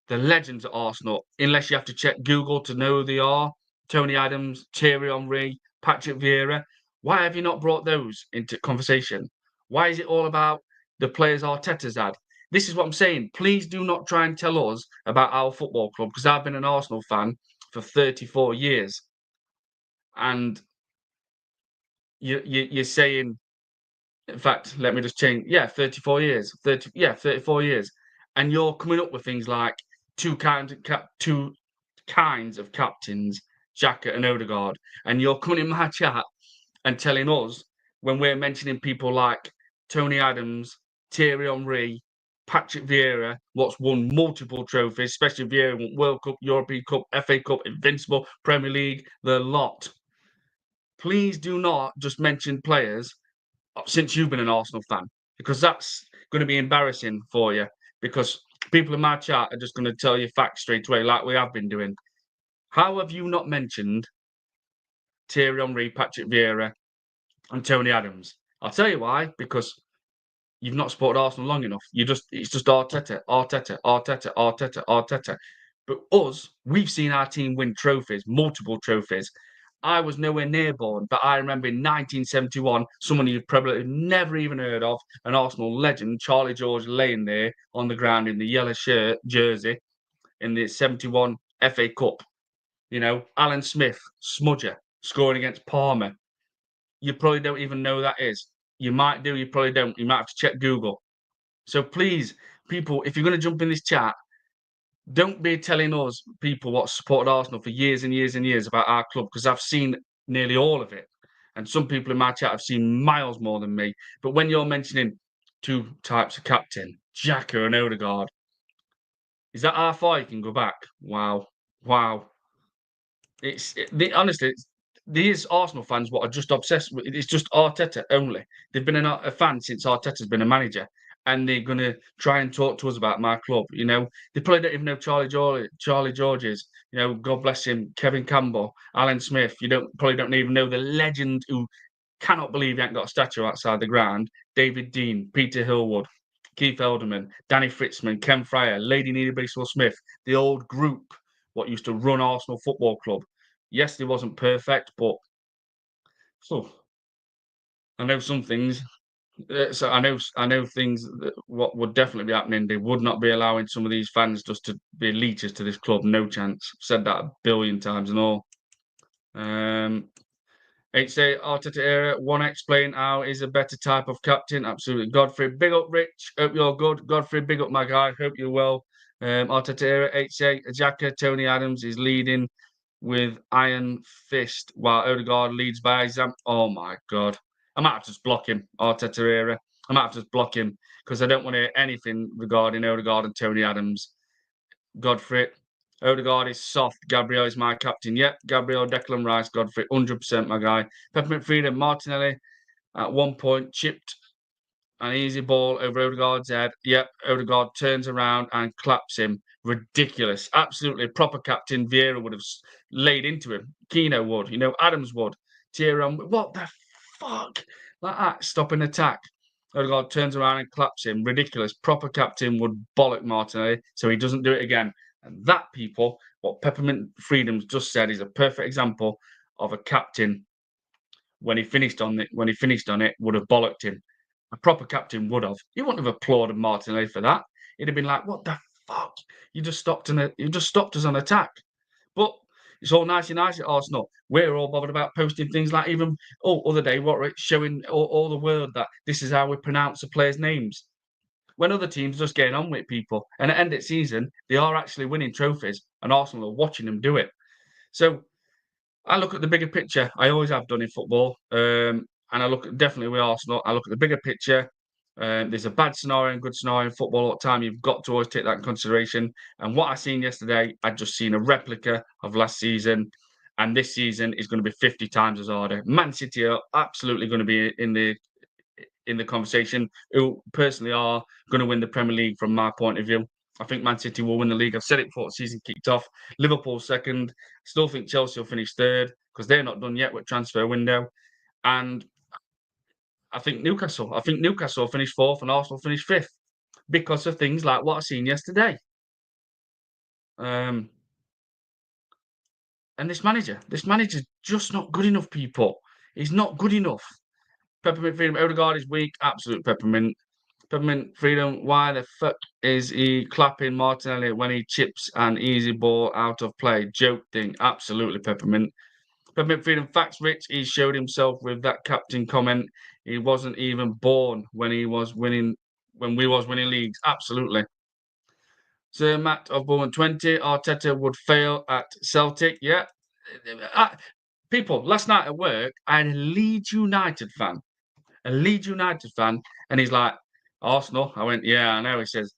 Speaker 1: the legends at Arsenal, unless you have to check Google to know who they are? Tony Adams, Thierry Henry, Patrick Vieira. Why have you not brought those into conversation? Why is it all about the players Arteta's had? This is what I'm saying. Please do not try and tell us about our football club, because I've been an Arsenal fan for 34 years. And you're saying, in fact, let me just change. Yeah, 34 years. 34 years. And you're coming up with things like two kinds of captains, Xhaka and Odegaard. And you're coming in my chat and telling us, when we're mentioning people like Tony Adams, Thierry Henry, Patrick Vieira, what's won multiple trophies, especially Vieira won World Cup, European Cup, FA Cup, Invincible, Premier League, the lot. Please do not just mention players since you've been an Arsenal fan, because that's going to be embarrassing for you because people in my chat are just going to tell you facts straight away, like we have been doing. How have you not mentioned Thierry Henry, Patrick Vieira, and Tony Adams? I'll tell you why, because you've not supported Arsenal long enough. It's just Arteta, Arteta, Arteta, Arteta, Arteta. But us, we've seen our team win trophies, multiple trophies. I was nowhere near born, but I remember in 1971, someone you've probably never even heard of, an Arsenal legend, Charlie George, laying there on the ground in the yellow shirt jersey in the 71 FA Cup. You know, Alan Smith, smudger, scoring against Parma. You probably don't even know who that is. You might do, you probably don't. You might have to check Google. So please, people, if you're going to jump in this chat, don't be telling us people what supported Arsenal for years and years and years about our club, because I've seen nearly all of it. And some people in my chat have seen miles more than me. But when you're mentioning two types of captain, Xhaka and Odegaard, is that how far you can go back? Wow. Wow. Honestly, these Arsenal fans what are just obsessed with it's just Arteta only. They've been a fan since Arteta's been a manager, and they're gonna try and talk to us about my club. You know, they probably don't even know Charlie George's. You know, God bless him, Kevin Campbell, Alan Smith. You probably don't even know the legend who cannot believe he ain't got a statue outside the ground. David Dean, Peter Hillwood, Keith Elderman, Danny Fritzman, Ken Fryer, Lady Nina Bristol Smith, the old group what used to run Arsenal Football Club. Yes, they wasn't perfect, but I know some things. So I know things that what would definitely be happening. They would not be allowing some of these fans just to be leeches to this club. No chance. Said that a billion times and all. HA Arteta era. One explain how is a better type of captain. Absolutely. Godfrey, big up, Rich. Hope you're good. Godfrey, big up, my guy. Hope you're well. Arteta era. HA Xhaka, Tony Adams is leading with iron fist while Odegaard leads by example. Oh my God. I might have to just block him, Arteta era. I might have to just block him because I don't want to hear anything regarding Odegaard and Tony Adams. Godfrey, Odegaard is soft. Gabriel is my captain. Yep, Gabriel, Declan Rice, Godfrey, 100% my guy. Peppermint Freedom, Martinelli at one point chipped an easy ball over Odegaard's head. Yep, Odegaard turns around and claps him. Ridiculous. Absolutely. Proper captain. Vieira would have laid into him. Keno would. You know, Adams would. Thierry, what the fuck? Like that. Stop an attack. Odegaard turns around and claps him. Ridiculous. Proper captain would bollock Martinelli so he doesn't do it again. And that, people, what Peppermint Freedoms just said is a perfect example of a captain when he finished on it, would have bollocked him. A proper captain would have. He wouldn't have applauded Martinelli for that. He'd have been like, "What the fuck? You just stopped us on attack." But it's all nice at Arsenal. We're all bothered about posting things like even other day, showing all the world that this is how we pronounce the players' names. When other teams are just getting on with people, and at the end of the season, they are actually winning trophies, and Arsenal are watching them do it. So I look at the bigger picture. I always have done in football. And I look definitely with Arsenal. I look at the bigger picture. There's a bad scenario and good scenario in football all the time. You've got to always take that in consideration. And what I seen yesterday, I'd just seen a replica of last season. And this season is going to be 50 times as harder. Man City are absolutely going to be in the conversation, who personally are going to win the Premier League from my point of view. I think Man City will win the league. I've said it before the season kicked off. Liverpool second. Still think Chelsea will finish third because they're not done yet with transfer window. And I think Newcastle will finish fourth and Arsenal finish fifth because of things like what I seen yesterday. And this manager's just not good enough, people. He's not good enough. Peppermint Freedom, Odegaard is weak. Absolute Peppermint. Peppermint Freedom, why the fuck is he clapping Martinelli when he chips an easy ball out of play? Joke thing. Absolutely, Peppermint. Peppermint Freedom, facts rich. He showed himself with that captain comment. He wasn't even born when we was winning leagues. Absolutely. Sir Matt of Bowman 20, Arteta would fail at Celtic. Yeah. People, last night at work, I had a Leeds United fan, and he's like, Arsenal. I went, yeah, I know. He says,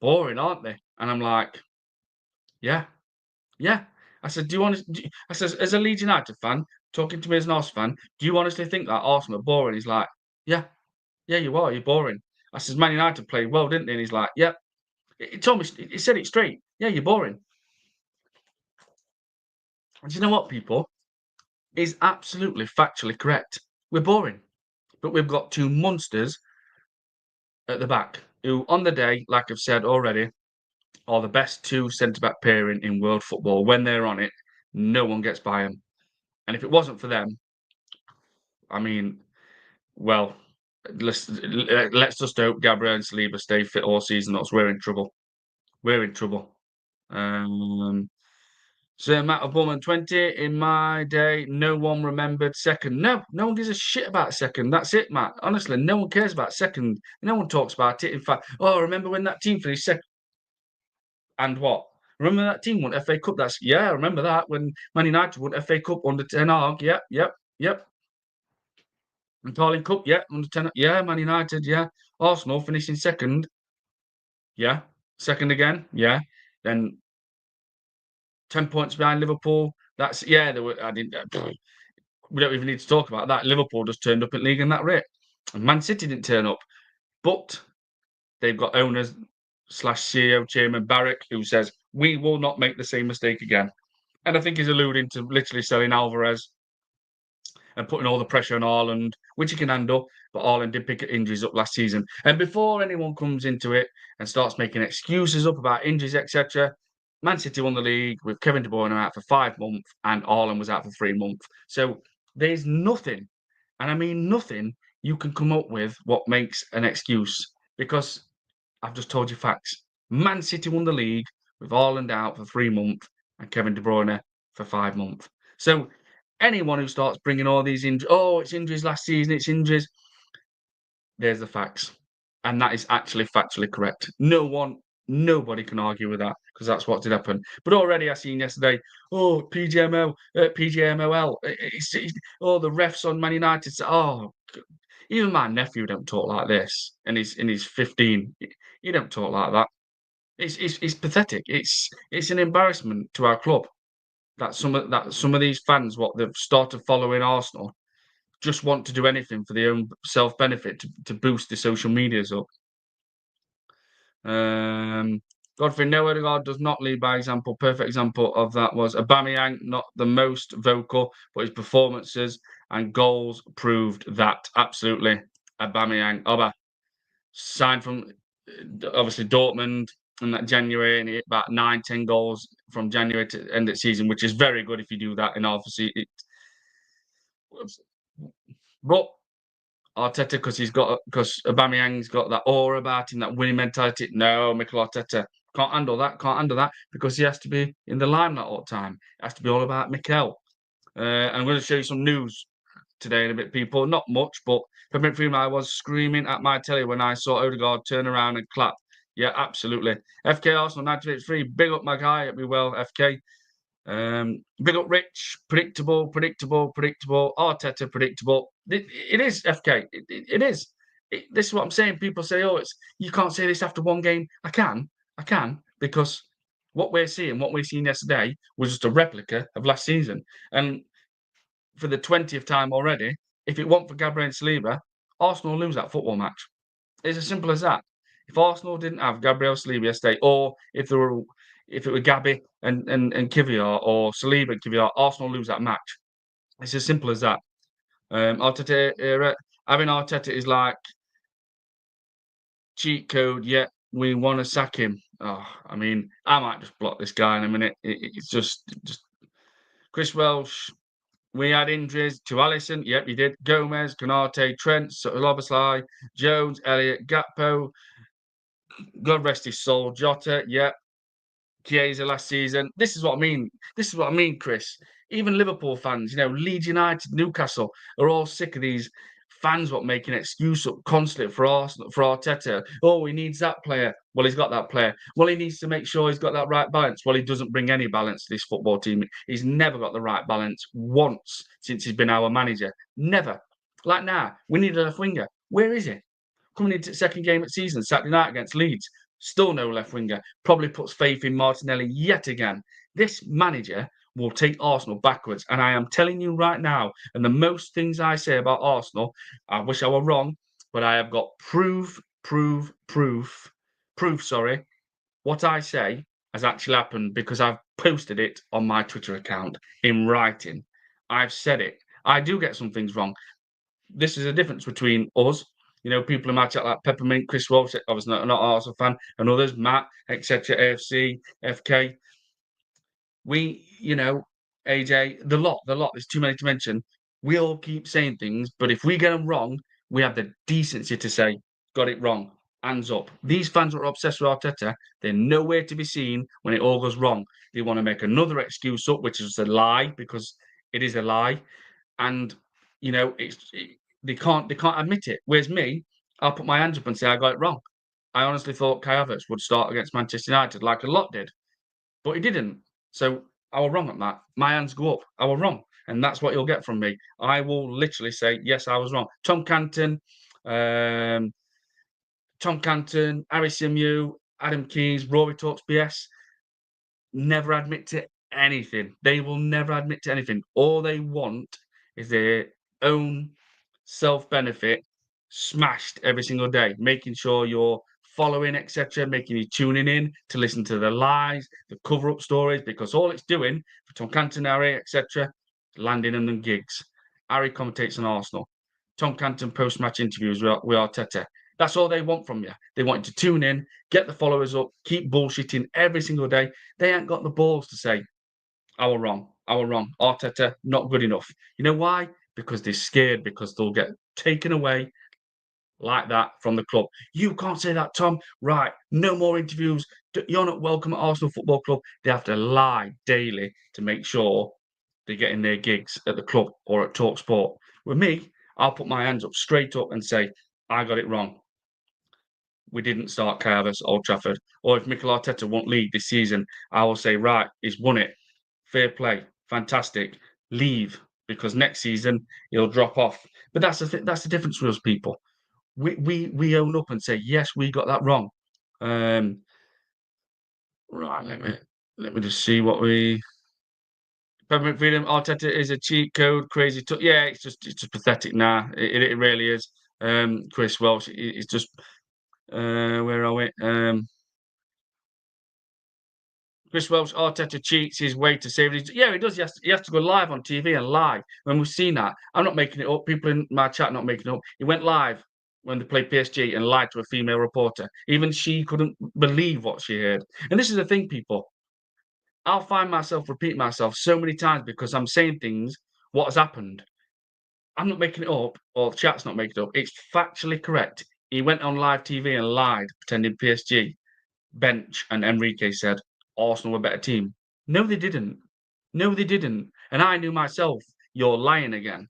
Speaker 1: boring, aren't they? And I'm like, yeah, yeah. I said, I says, as a Leeds United fan, talking to me as an Arsenal fan, do you honestly think that Arsenal are boring? He's like, yeah, yeah, you are. You're boring. I says, Man United played well, didn't they? And he's like, yep. He told me, he said it straight. Yeah, you're boring. And do you know what, people? Is absolutely factually correct. We're boring. But we've got two monsters at the back who, on the day, like I've said already, are the best two centre-back pairing in world football. When they're on it, no one gets by them. And if it wasn't for them, I mean, well, let's just hope Gabriel and Saliba stay fit all season, else we're in trouble. We're in trouble. So Matt of Bowman 20, in my day, no one remembered second. No one gives a shit about second. That's it, Matt. Honestly, no one cares about second. No one talks about it. In fact, oh, remember when that team finished second? And what? Remember that team won FA Cup? I remember that when Man United won FA Cup under Ten Hag. Yep. And Carling Cup, under 10. Yeah, Man United, yeah. Arsenal finishing second. Yeah. Second again. Yeah. Then 10 points behind Liverpool. There were, I didn't, we don't even need to talk about that. Liverpool just turned up in league and that rate. And Man City didn't turn up. But they've got owners / CEO Chairman Barrick who says, we will not make the same mistake again. And I think he's alluding to literally selling Alvarez and putting all the pressure on Haaland, which he can handle. But Haaland did pick injuries up last season. And before anyone comes into it and starts making excuses up about injuries, etc., Man City won the league with Kevin De Bruyne out for 5 months and Haaland was out for 3 months. So there's nothing, and I mean nothing, you can come up with what makes an excuse, because I've just told you facts. Man City won the league with Haaland out for 3 months and Kevin De Bruyne for 5 months. So anyone who starts bringing all these injuries, it's injuries last season, it's injuries, there's the facts. And that is actually factually correct. Nobody can argue with that, because that's what did happen. But already I seen yesterday, PGMOL, the refs on Man United. Even my nephew don't talk like this, and he's 15. He don't talk like that. It's pathetic. It's an embarrassment to our club that some of these fans, what they've started following Arsenal, just want to do anything for their own self benefit to boost the social medias up. Godfrey, no, Odegaard does not lead by example. Perfect example of that was Aubameyang, not the most vocal, but his performances and goals proved that. Absolutely. Aubameyang, signed from obviously Dortmund in that January, and he hit about 9-10 goals from January to end of the season, which is very good if you do that. And obviously, but Arteta, because Aubameyang's got that aura about him, that winning mentality. No, Mikel Arteta can't handle that, because he has to be in the limelight all the time. It has to be all about Mikel. And I'm going to show you some news today in a bit, people. Not much, but I was screaming at my telly when I saw Odegaard turn around and clap. Yeah, absolutely. FK Arsenal 1983. Big up my guy. It'll be well, FK. Big up Rich. Predictable. Arteta, predictable. It is, FK. It is. This is what I'm saying. People say, you can't say this after one game. I can, because what we're seeing yesterday was just a replica of last season. And for the 20th time already, if it weren't for Gabriel and Saliba, Arsenal lose that football match. It's as simple as that. If Arsenal didn't have Gabriel Saliba yesterday, or if it were Gabby and Kivior, or Saliba and Kivior, Arsenal lose that match. It's as simple as that. Arteta era, having Arteta is like cheat code. Yeah, we want to sack him. I mean, I might just block this guy in a minute. It's just Chris Welsh. We had injuries to Alisson. Yep, he did. Gomez, Konate, Trent, Szoboszlai, Jones, Elliott, Gakpo. God rest his soul. Jota. Yep. Chiesa last season. This is what I mean, Chris. Even Liverpool fans, Leeds United, Newcastle, are all sick of these fans making an excuse up constantly for Arsenal, for Arteta. Oh, he needs that player. Well, he's got that player. Well, he needs to make sure he's got that right balance. Well, he doesn't bring any balance to this football team. He's never got the right balance once since he's been our manager. Never. Like now, we need a left winger. Where is he? Coming into the second game of the season, Saturday night against Leeds. Still no left winger. Probably puts faith in Martinelli yet again. This manager will take Arsenal backwards. And I am telling you right now, and the most things I say about Arsenal, I wish I were wrong, but I have got proof proof, sorry, what I say has actually happened because I've posted it on my Twitter account in writing. I've said it. I do get some things wrong. This is a difference between us. You know, people in my chat like Peppermint, Chris Walsh, obviously not an Arsenal fan, and others, Matt, etc., AFC, FK. We, you know, AJ, the lot. There's too many to mention. We all keep saying things, but if we get them wrong, we have the decency to say, got it wrong. Hands up. These fans that are obsessed with Arteta, they're nowhere to be seen when it all goes wrong. They want to make another excuse up, which is a lie, because it is a lie. And you know, they can't admit it. Whereas me, I'll put my hands up and say I got it wrong. I honestly thought Kai Havertz would start against Manchester United like a lot did, but he didn't. So I was wrong at that. My hands go up. I was wrong. And that's what you'll get from me. I will literally say, yes, I was wrong. Um, Tom Canton, Harry Simew, Adam Keys, Rory Talks BS never admit to anything. They will never admit to anything. All they want is their own self-benefit smashed every single day, making sure you're following, etc., making you tuning in to listen to the lies, the cover-up stories, because all it's doing for Tom Canton, Harry, etc., landing them in gigs. Harry commentates on Arsenal. Tom Canton post-match interviews with Arteta. That's all they want from you. They want you to tune in, get the followers up, keep bullshitting every single day. They ain't got the balls to say, I was wrong. I was wrong. Arteta, not good enough. You know why? Because they're scared, because they'll get taken away like that from the club. You can't say that, Tom. Right. No more interviews. You're not welcome at Arsenal Football Club. They have to lie daily to make sure they're getting their gigs at the club or at TalkSport. With me, I'll put my hands up straight up and say, I got it wrong. We didn't start Kai Havertz at Old Trafford. Or if Mikel Arteta won't lead this season, I will say, right, he's won it. Fair play. Fantastic. Leave, because next season he'll drop off. But that's the difference with us people. We own up and say, yes, we got that wrong. Right, let me just see what we Peppermint Freedom. Arteta is a cheat code, crazy. Yeah, it's just pathetic. Nah, it really is. Chris Welsh, it's just where are we? Chris Welsh, Arteta cheats his way to save it. Yeah, he does. He has to go live on TV and lie. When we've seen that, I'm not making it up. People in my chat not making it up. He went live when they played PSG and lied to a female reporter. Even she couldn't believe what she heard. And this is the thing, people. I'll find myself repeating myself so many times because I'm saying things, what has happened. I'm not making it up, or the chat's not making it up. It's factually correct. He went on live TV and lied, pretending PSG bench, and Enrique said Arsenal were a better team. No, they didn't. No, they didn't. And I knew myself, you're lying again.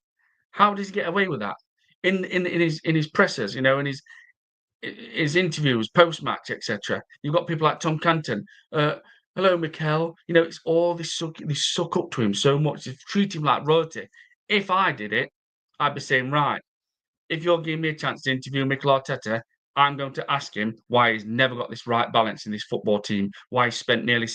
Speaker 1: How does he get away with that? In his pressers, you know, in his interviews, post match, etc. You've got people like Tom Canton. Hello, Mikel. You know, it's all they suck up to him so much. They treat him like royalty. If I did it, I'd be saying, right, if you're giving me a chance to interview Mikel Arteta, I'm going to ask him why he's never got this right balance in this football team, why he spent nearly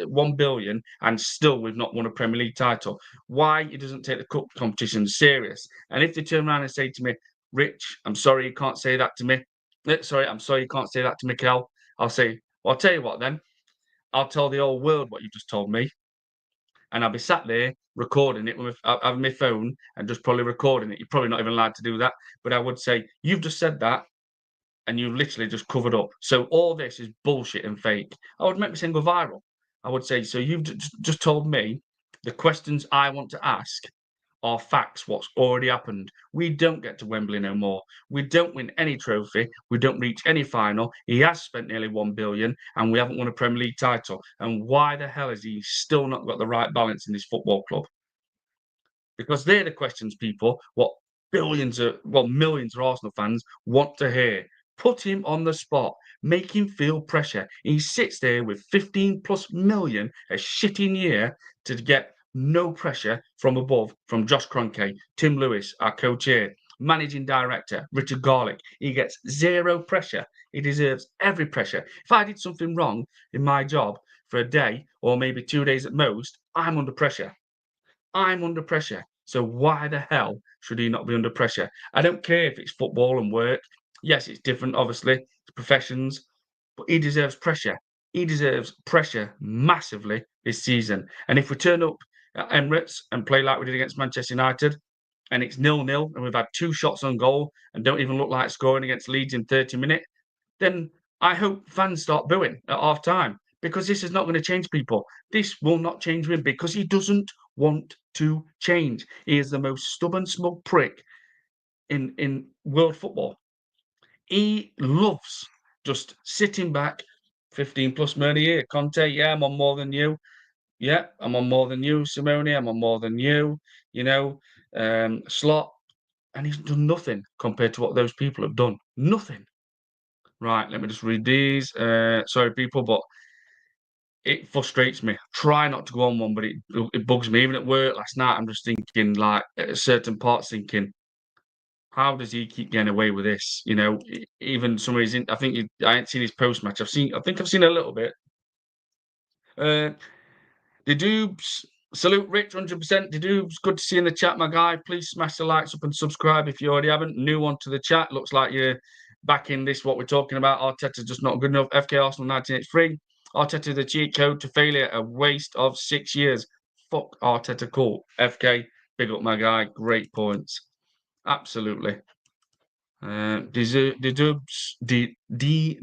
Speaker 1: 1 billion and still we've not won a Premier League title, why he doesn't take the cup competition serious. And if they turn around and say to me, Rich, I'm sorry you can't say that to me. Sorry, I'm sorry you can't say that to Mikel. I'll say, well, I'll tell you what then. I'll tell the whole world what you just told me. And I'll be sat there recording it with having my phone and just probably recording it. You're probably not even allowed to do that. But I would say, you've just said that and you literally just covered up. So all this is bullshit and fake. I would make my thing go viral. I would say, so you've just told me the questions I want to ask are facts, what's already happened. We don't get to Wembley no more. We don't win any trophy. We don't reach any final. He has spent nearly 1 billion and we haven't won a Premier League title. And why the hell has he still not got the right balance in this football club? Because they're the questions, people, what millions of Arsenal fans want to hear. Put him on the spot, make him feel pressure. He sits there with 15 plus million a shitting year to get no pressure from above, from Josh Kroenke, Tim Lewis, our co-chair, managing director, Richard Garlick. He gets zero pressure. He deserves every pressure. If I did something wrong in my job for a day or maybe 2 days at most, I'm under pressure. I'm under pressure. So why the hell should he not be under pressure? I don't care if it's football and work. Yes, it's different, obviously, it's professions, but he deserves pressure. He deserves pressure massively this season. And if we turn up at Emirates and play like we did against Manchester United, and it's 0-0, and we've had 2 shots on goal and don't even look like scoring against Leeds in 30 minutes, then I hope fans start booing at half time, because this is not going to change people. This will not change him because he doesn't want to change. He is the most stubborn, smug prick in world football. He loves just sitting back, 15 plus million a year. Conte, yeah, I'm on more than you. Yeah, I'm on more than you. Simone, I'm on more than you. You know, Slot, and he's done nothing compared to what those people have done. Nothing. Right, let me just read these. Sorry, people, but it frustrates me. Try not to go on one, but it bugs me. Even at work last night, I'm just thinking, like, at certain parts, thinking, how does he keep getting away with this? You know, even some of his. I think I ain't seen his post match. I think I've seen a little bit. Uh, The Dubes, salute Rich, 100%. The Dubes, good to see you in the chat, my guy. Please smash the likes up and subscribe if you already haven't. New one to the chat. Looks like you're back in this, what we're talking about. Arteta's just not good enough. FK Arsenal 1983. Arteta, the cheat code to failure, a waste of 6 years. Fuck Arteta, cool. FK, big up, my guy. Great points. Absolutely. The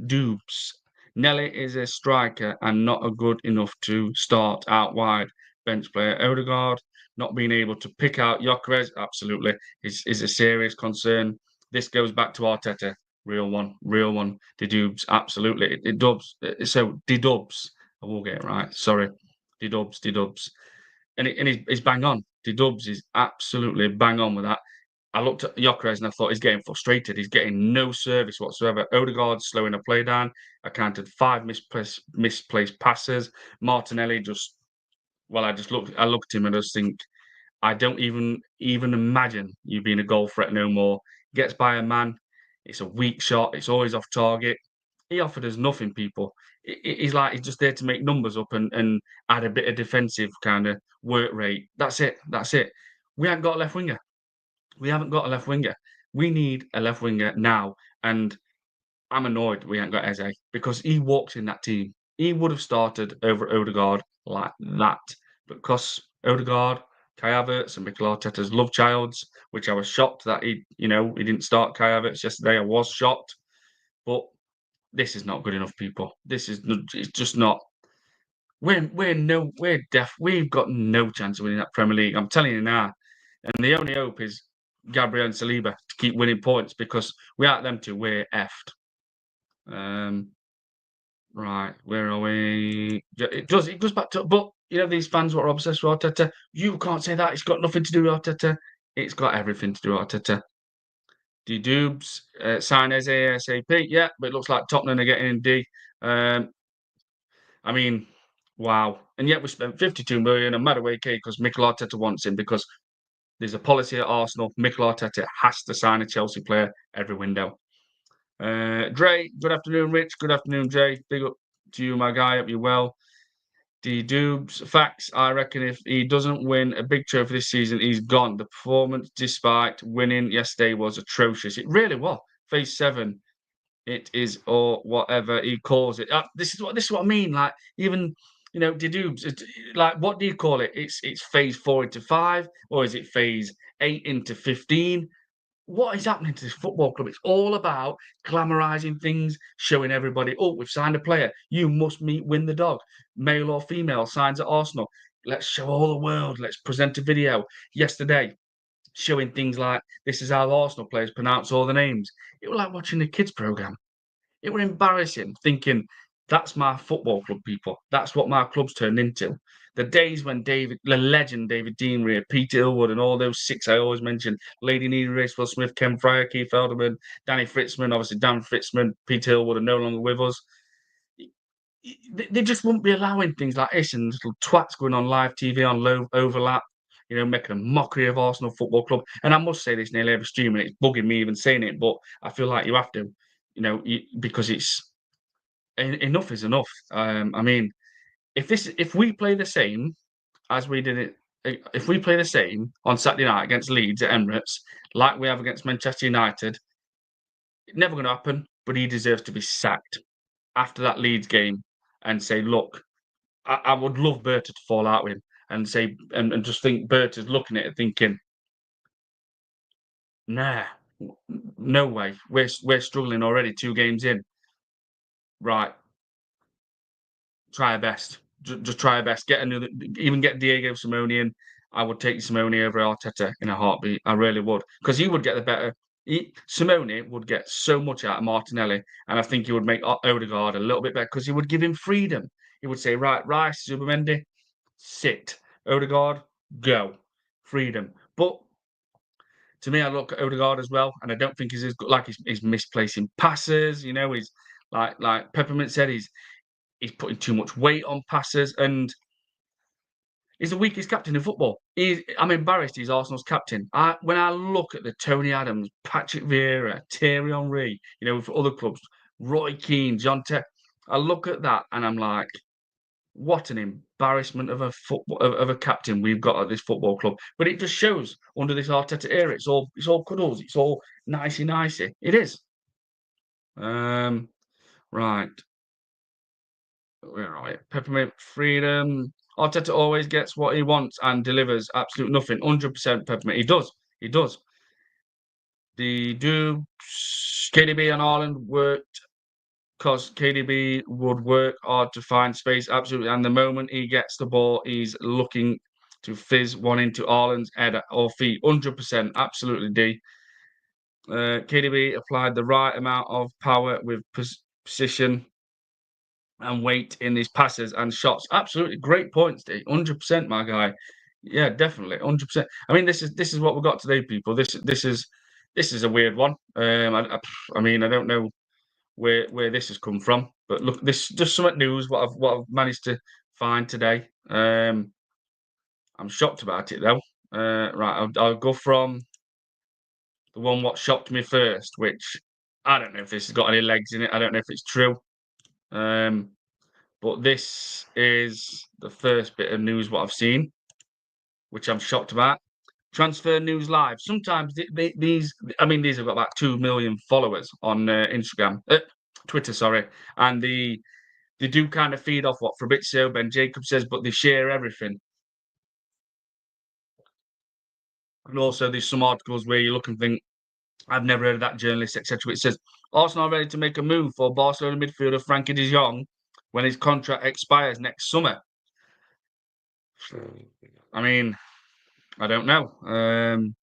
Speaker 1: Dubs. Nelly is a striker and not a good enough to start out wide. Bench player Odegaard not being able to pick out Gyokeres, absolutely, is a serious concern. This goes back to Arteta. Real one, real one. The Dubs, absolutely. It dubs. So the Dubs. I will get it right. Sorry. The Dubs. And he's bang on. The Dubs is absolutely bang on with that. I looked at Gyokeres and I thought he's getting frustrated. He's getting no service whatsoever. Odegaard slowing a play down. I counted 5 misplaced passes. Martinelli just, well, I looked at him and I just think, I don't even imagine you being a goal threat no more. Gets by a man. It's a weak shot. It's always off target. He offered us nothing, people. He's like he's just there to make numbers up and add a bit of defensive kind of work rate. That's it. That's it. We haven't got a left winger. We haven't got a left winger. We need a left winger now. And I'm annoyed we haven't got Eze because he walked in that team. He would have started over Odegaard like that. But because Odegaard, Kai Havertz, and Mikel Arteta's love childs, which I was shocked that he didn't start Kai Havertz yesterday. I was shocked. But this is not good enough, people. It's just not. We've got no chance of winning that Premier League. I'm telling you now. And the only hope is Gabriel and Saliba to keep winning points because without them two, we're effed. Right, where are we? It goes back to, but these fans what are obsessed with Arteta. You can't say that. It's got nothing to do with Arteta. It's got everything to do with Arteta. D Dubes sign as ASAP. Yeah, but it looks like Tottenham are getting in D. I mean, wow. And yet we spent 52 million on Madueke because Mikel Arteta wants him because there's a policy at Arsenal. Mikel Arteta has to sign a Chelsea player every window. Dre, good afternoon, Rich. Good afternoon, Jay. Big up to you, my guy. Hope you're well. D Dubes, facts. I reckon if he doesn't win a big trophy this season, he's gone. The performance, despite winning yesterday, was atrocious. It really was. Phase 7, it is, or whatever he calls it. This is what I mean. Like, even Dubes, like, what do you call it? It's phase 4 into 5, or is it phase 8 into 15? What is happening to this football club? It's all about glamorizing things, showing everybody, oh, we've signed a player. You must win the dog. Male or female signs at Arsenal. Let's show all the world. Let's present a video. Yesterday, showing things like this is how Arsenal players pronounce all the names. It was like watching a kids program. It was embarrassing thinking that's my football club, people. That's what my club's turned into. The days when the legend David Dean Rear, Peter Ilwood, and all those 6 I always mention, Lady Needy, Racewell Smith, Ken Fryer, Keith Elderman, Danny Fritzman, obviously Dan Fritzman, Peter Ilwood are no longer with us. They just wouldn't be allowing things like this and little twats going on live TV on low overlap, making a mockery of Arsenal Football Club. And I must say this nearly every stream, and it's bugging me even saying it, but I feel like you have to, because it's enough is enough. I mean, if we play the same as we did it, if we play the same on Saturday night against Leeds at Emirates, like we have against Manchester United, Never going to happen, but he deserves to be sacked after that Leeds game and say, look, I would love Berta to fall out with him and say, and just think Berta's looking at it thinking, nah, no way. We're struggling already 2 games in. Right. Try our best. Just try our best. Get another, even get Diego Simeone in. I would take Simeone over Arteta in a heartbeat. I really would, because he would get the better. Simeone would get so much out of Martinelli, and I think he would make Odegaard a little bit better because he would give him freedom. He would say, right, Rice, Zubimendi, sit. Odegaard, go. Freedom. But to me, I look at Odegaard as well, and I don't think he's as good. Like he's misplacing passes. You know, he's like Peppermint said, he's putting too much weight on passes, and he's the weakest captain in football. I'm embarrassed he's Arsenal's captain. When I look at the Tony Adams, Patrick Vieira, Thierry Henry, you know, for other clubs, Roy Keane, John Terry, I look at that and I'm like, what an embarrassment of a football of a captain we've got at this football club. But it just shows under this Arteta era, it's all cuddles, it's all nicey. It is. Right. Where are we? Peppermint Freedom. Arteta always gets what he wants and delivers absolute nothing. 100% Peppermint. He does. He does. The KDB and Ireland worked because KDB would work hard to find space. Absolutely. And the moment he gets the ball, he's looking to fizz one into Ireland's head or feet. 100%. Absolutely, D. KDB applied the right amount of power with precision and weight in these passes and shots. Absolutely great points, D. 100%, my guy. Yeah, definitely, 100%. I mean, this is what we've got today, people. This is a weird one. I mean, I don't know where this has come from, but look, this just some news. What I've managed to find today. I'm shocked about it though. Right, I'll go from the one what shocked me first, which I don't know if this has got any legs in it. I don't know if it's true. But this is the first bit of news what I've seen, which I'm shocked about. Transfer News Live. Sometimes these have got about 2 million followers on Instagram, Twitter, sorry, and they do kind of feed off what Fabrizio Ben Jacob says, but they share everything. And also, there's some articles where you look and think, I've never heard of that journalist, etc. It says Arsenal are ready to make a move for Barcelona midfielder Frankie de Jong when his contract expires next summer. I mean, I don't know. And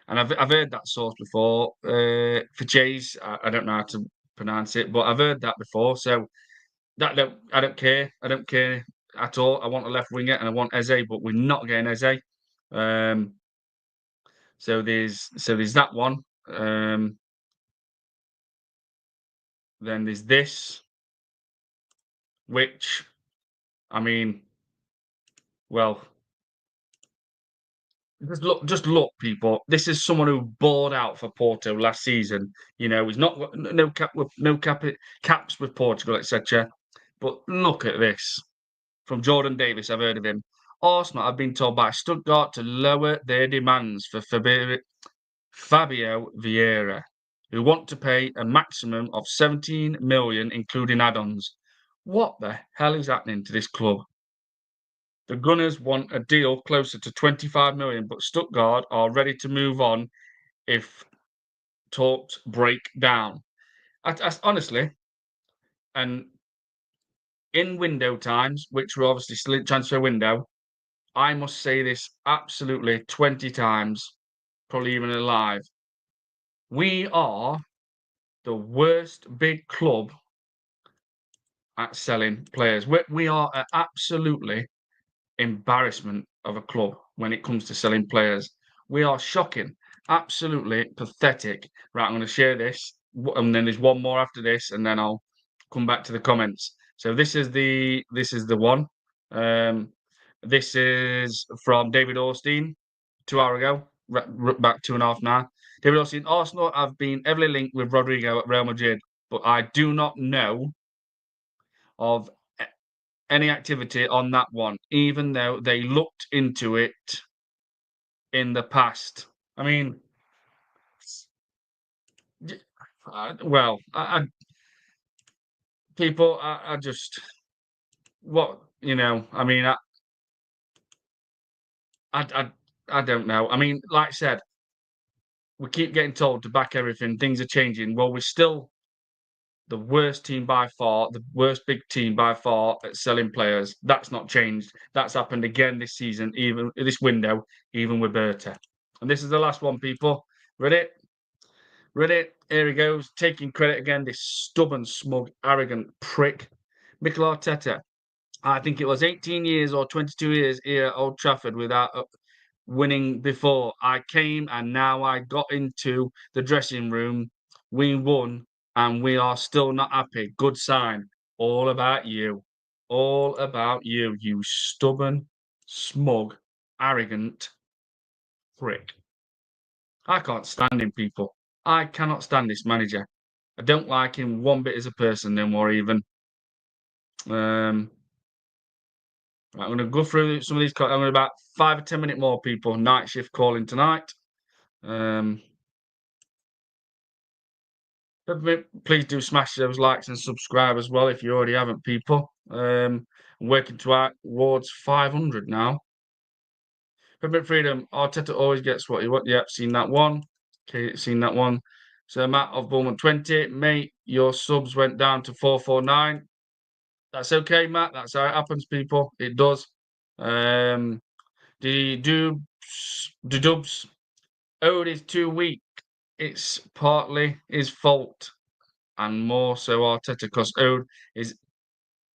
Speaker 1: I've heard that source before. For Jay's, I don't know how to pronounce it, but I've heard that before. So I don't care. I don't care at all. I want a left winger and I want Eze, but we're not getting Eze. So there's that one. Then there's this, which I mean, well, just look, people. This is someone who balled out for Porto last season. You know, he's not caps with Portugal, etc. But look at this from Jordan Davis. I've heard of him. Arsenal have been told by Stuttgart to lower their demands for Fabio Vieira, who want to pay a maximum of 17 million, including add-ons. What the hell is happening to this club? The Gunners want a deal closer to 25 million, but Stuttgart are ready to move on if talks break down. Honestly, and in window times, which were obviously still in transfer window, I must say this absolutely 20 times, probably even alive. We are the worst big club at selling players. We are an absolutely embarrassment of a club when it comes to selling players. We are shocking, absolutely pathetic. Right, I'm going to share this, and then there's one more after this, and then I'll come back to the comments. So this is the one. This is from David Orstein 2 hours ago, back 2.5 now. David Orstein, Arsenal have been heavily linked with Rodrigo at Real Madrid, but I do not know of any activity on that one, even though they looked into it in the past. I mean, well, people, I just what I mean, I, I, I don't know. I mean, like I said, we keep getting told to back everything. Things are changing. Well, we're still the worst team by far, the worst big team by far at selling players. That's not changed. That's happened again this season, even this window, even with Berta. And this is the last one, people. Ready? Ready? Here he goes, taking credit again. This stubborn, smug, arrogant prick, Mikel Arteta. I think it was 18 years or 22 years here at Old Trafford without winning before. I came and now I got into the dressing room. We won and we are still not happy. Good sign. All about you. All about you, you stubborn, smug, arrogant prick. I can't stand him, people. I cannot stand this manager. I don't like him one bit as a person, no more even. Um, right, I'm going to go through some of these. I'm going to about 5 or 10 minutes more, people. Night shift calling tonight. Please do smash those likes and subscribe as well if you already haven't, people. Working towards 500 now. Peppermint Freedom, Arteta always gets what he wants. Yep, seen that one. Okay, seen that one. So Matt of Bowman 20, mate, your subs went down to 449. That's okay, Matt. That's how it happens, people. It does. The dubs. Ode is too weak. It's partly his fault, and more so Arteta, because Ode is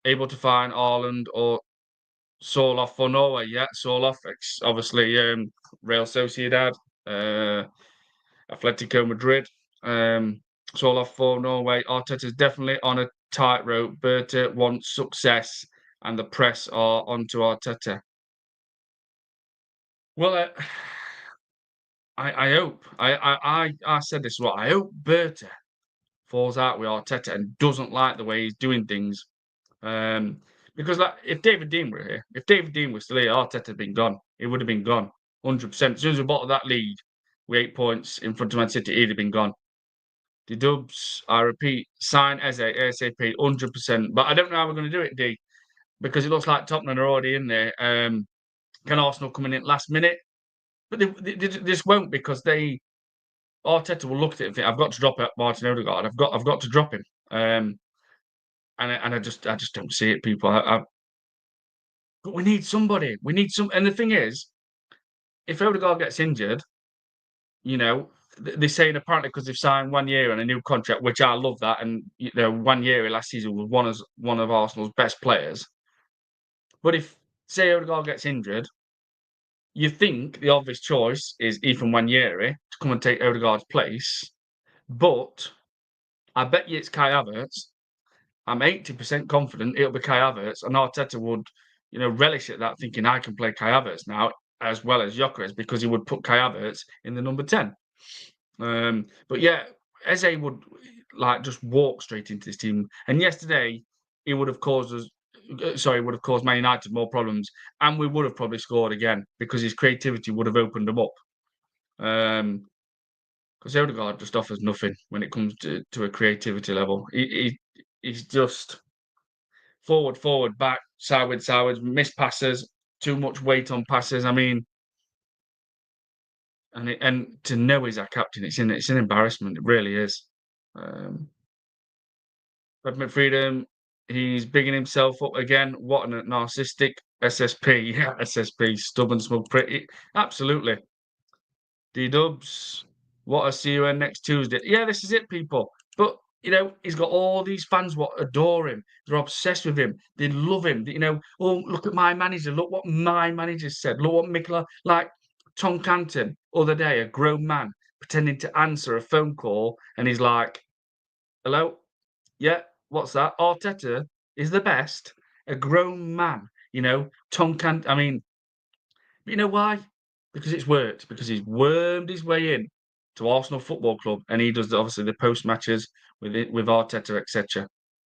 Speaker 1: able to find Ireland or Soloff for Norway. Yeah, Soloff, obviously Real Sociedad, Atletico Madrid. Soloff for Norway. Arteta's definitely on a tightrope. Berta wants success, and the press are onto Arteta. Well, I hope I said this. Well, I hope Berta falls out with Arteta and doesn't like the way he's doing things. Because like if David Dean were here, if David Dean was still here, Arteta had been gone. He would have been gone, 100%. As soon as we bottled that lead with 8 points in front of Man City, he'd have been gone. The Dubs, I repeat, sign Eze ASAP, 100%. But I don't know how we're going to do it, D, because it looks like Tottenham are already in there. Can Arsenal come in last minute? But they just won't, because Arteta will look at it and think, I've got to drop Martin Odegaard. I've got to drop him. And I just don't see it, people. But we need somebody. We need some. And the thing is, if Odegaard gets injured, they're saying apparently because they've signed 1 year and a new contract, which I love that. And 1 year last season was one of Arsenal's best players. But if say Odegaard gets injured, you think the obvious choice is Ethan Nwaneri to come and take Odegaard's place. But I bet you it's Kai Havertz. I'm 80% confident it'll be Kai Havertz, and Arteta would, relish at that, thinking I can play Kai Havertz now as well as Gyokeres, because he would put Kai Havertz in the number 10. But yeah, Eze would just walk straight into this team. And yesterday, he would have caused us. Sorry, would have caused Man United more problems, and we would have probably scored again because his creativity would have opened them up. Because Odegaard just offers nothing when it comes to a creativity level. He's just forward, back, sideways, missed passes, too much weight on passes. I mean, and to know he's our captain, it's an embarrassment. It really is. Redmond Freedom, he's bigging himself up again. What a narcissistic SSP. Yeah, SSP, stubborn, smug, pretty. Absolutely. D-Dubs, what I see you next Tuesday. Yeah, this is it, people. But he's got all these fans what adore him. They're obsessed with him. They love him. Oh, look at my manager. Look what my manager said. Look what Mikel, like Tom Canton, other day, a grown man pretending to answer a phone call, and he's like, "Hello, yeah, what's that? Arteta is the best." A grown man, Tom Canton. I mean, you know why? Because it's worked. Because he's wormed his way in to Arsenal Football Club, and he does obviously the post matches with Arteta, etc.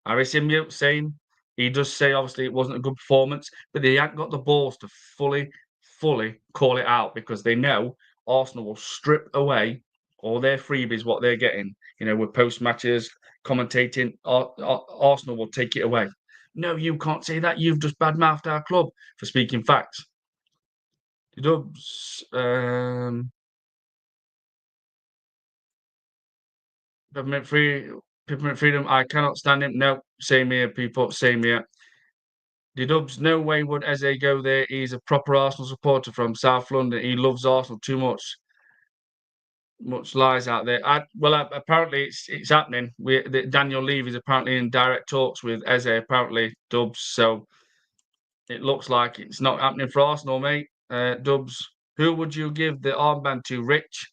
Speaker 1: Harry Symbiote saying he does say obviously it wasn't a good performance, but they haven't got the balls to fully call it out because they know Arsenal will strip away all their freebies, what they're getting, with post matches, commentating, Arsenal will take it away. No, you can't say that. You've just badmouthed our club for speaking facts. The Dubs, Peppermint Free, Peppermint Freedom. I cannot stand him. No, same here, people. Same here. The Dubs, no way would Eze go there. He's a proper Arsenal supporter from South London. He loves Arsenal too much. Much lies out there. Apparently it's happening. Daniel Levy is apparently in direct talks with Eze. Apparently, Dubs. So it looks like it's not happening for Arsenal, mate. Dubs. Who would you give the armband to, Rich?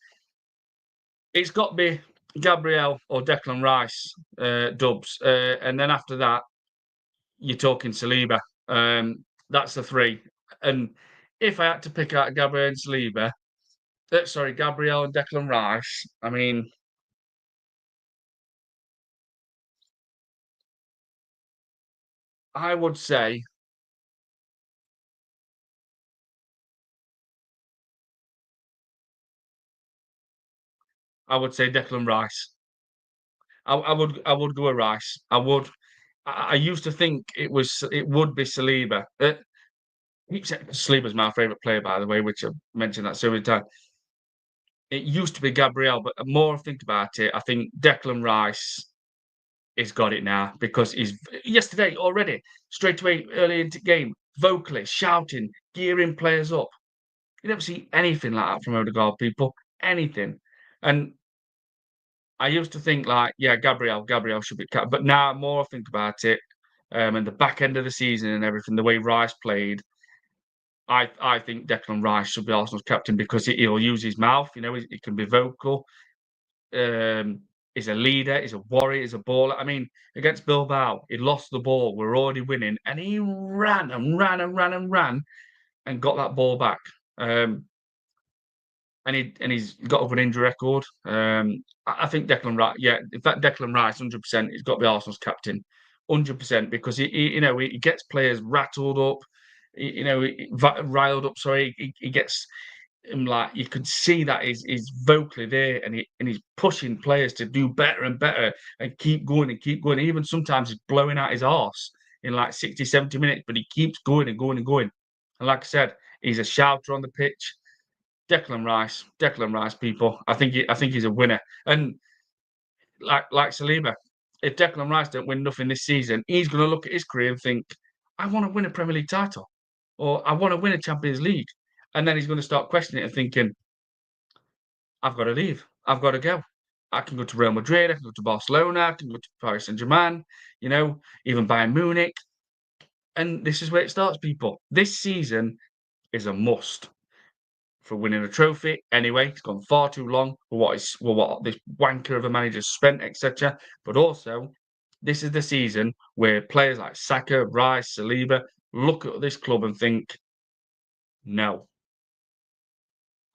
Speaker 1: It's got to be Gabriel or Declan Rice, Dubs. And then after that, you're talking Saliba. That's the three. And if I had to pick out Gabriel and Saliba, Gabriel and Declan Rice, I mean, I would say Declan Rice. I would go with Rice. I would. I used to think it would be Saliba. Saliba's my favourite player, by the way, which I've mentioned that so many times. It used to be Gabriel, but the more I think about it, I think Declan Rice has got it now because he's yesterday already, straight away early into game, vocally shouting, gearing players up. You never see anything like that from Odegaard, people. Anything. And I used to think like, yeah, Gabriel should be captain. But now more I think about it, and the back end of the season and everything, the way Rice played, I think Declan Rice should be Arsenal's captain because he'll use his mouth. He can be vocal. He's a leader. He's a warrior. He's a baller. I mean, against Bilbao, he lost the ball. We're already winning, and he ran and ran and ran and ran and got that ball back. And he's got a good injury record. I think Declan Rice. Yeah, in fact, Declan Rice, 100%. He's got to be Arsenal's captain, 100%, because he gets players rattled up. Riled up. Sorry, he gets him like you can see that he's vocally there, and he's pushing players to do better and better and keep going and keep going. Even sometimes he's blowing out his arse in like 60, 70 minutes, but he keeps going and going and going. And like I said, he's a shouter on the pitch. Declan Rice, people. I think he's a winner. And like Saliba, if Declan Rice don't win nothing this season, he's going to look at his career and think, I want to win a Premier League title, or I want to win a Champions League, and then he's going to start questioning it and thinking, I've got to leave, I've got to go. I can go to Real Madrid, I can go to Barcelona, I can go to Paris Saint-Germain, even Bayern Munich. And this is where it starts, people. This season is a must for winning a trophy. Anyway, it's gone far too long for what this wanker of a manager spent, etc. But also, this is the season where players like Saka, Rice, Saliba look at this club and think, no,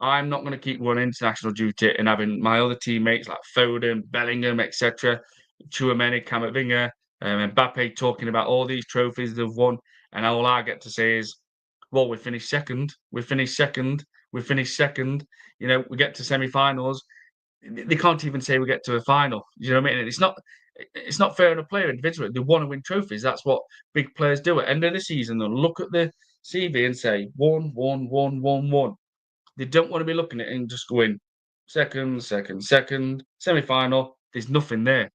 Speaker 1: I'm not going to keep running international duty and having my other teammates like Foden, Bellingham, etc., Tchouameni, Camavinga, and Mbappe talking about all these trophies they've won, and all I get to say is, well, we finished second. We finished second. We finished second. We get to semi-finals. They can't even say we get to a final. You know what I mean? And it's not fair on a player individually. They want to win trophies. That's what big players do. At the end of the season, they'll look at the CV and say, one, one, one, one, one. They don't want to be looking at it and just going second, second, second, semi-final. There's nothing there.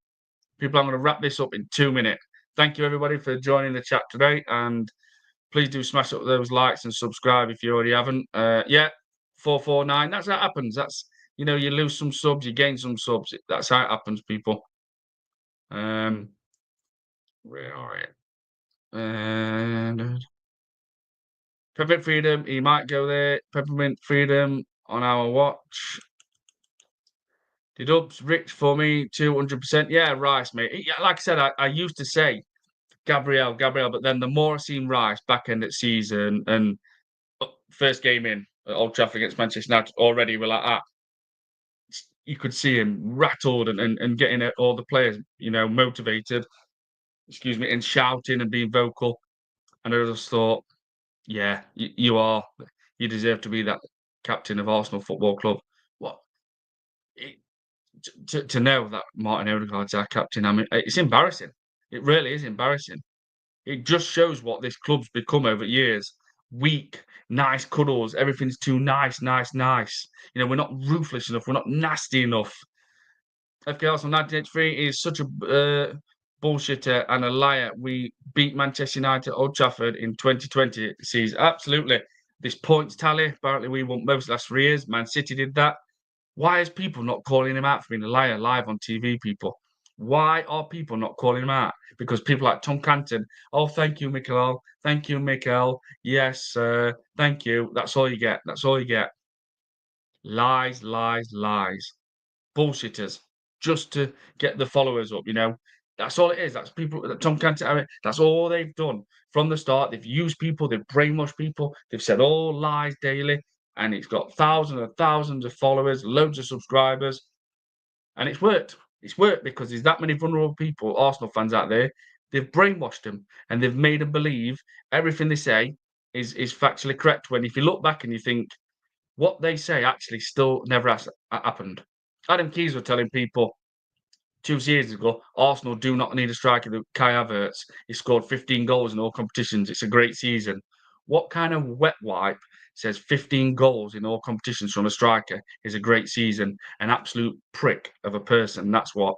Speaker 1: People, I'm going to wrap this up in 2 minutes. Thank you, everybody, for joining the chat today. And please do smash up those likes and subscribe if you already haven't. 449. That's how it happens. That's, you lose some subs, you gain some subs. That's how it happens, people. Where are it? And Peppermint Freedom, he might go there. Peppermint Freedom on our watch. The Dubs rich for me, 200%. Yeah, Rice, mate. Yeah, like I said, I used to say Gabriel, but then the more I seen Rice back end of season and first game in at Old Trafford against Manchester United, already we're like that. You could see him rattled and getting all the players, motivated, and shouting and being vocal. And I just thought, yeah, you deserve to be that captain of Arsenal Football Club. What? to know that Martin Odegaard's our captain, I mean, it's embarrassing. It really is embarrassing. It just shows what this club's become over years. Weak, nice cuddles, everything's too nice, nice, nice. You know, we're not ruthless enough, we're not nasty enough. FK Arsenal 1983 is such a bullshitter and a liar. We beat Manchester United at Old Trafford in 2020. It sees absolutely this points tally. Apparently, we won most last 3 years. Man City did that. Why is people not calling him out for being a liar live on TV, people? Why are people not calling him out? Because people like Tom Canton, oh, thank you, Mikel. Thank you, Mikel. Yes, thank you. That's all you get. That's all you get. Lies, lies, lies. Bullshitters. Just to get the followers up, you know. That's all it is. That's people that Tom Canton, I mean, that's all they've done from the start. They've used people, they've brainwashed people, they've said all lies daily, and it's got thousands and thousands of followers, loads of subscribers, and it's worked. It's worked because there's that many vulnerable people, Arsenal fans out there. They've brainwashed them and they've made them believe everything they say is factually correct. When if you look back and you think what they say actually still never has happened. Adam Keys were telling people 2 years ago, Arsenal do not need a striker. Kai Havertz, he scored 15 goals in all competitions. It's a great season. What kind of wet wipe says 15 goals in all competitions from a striker is a great season? An absolute prick of a person. That's what.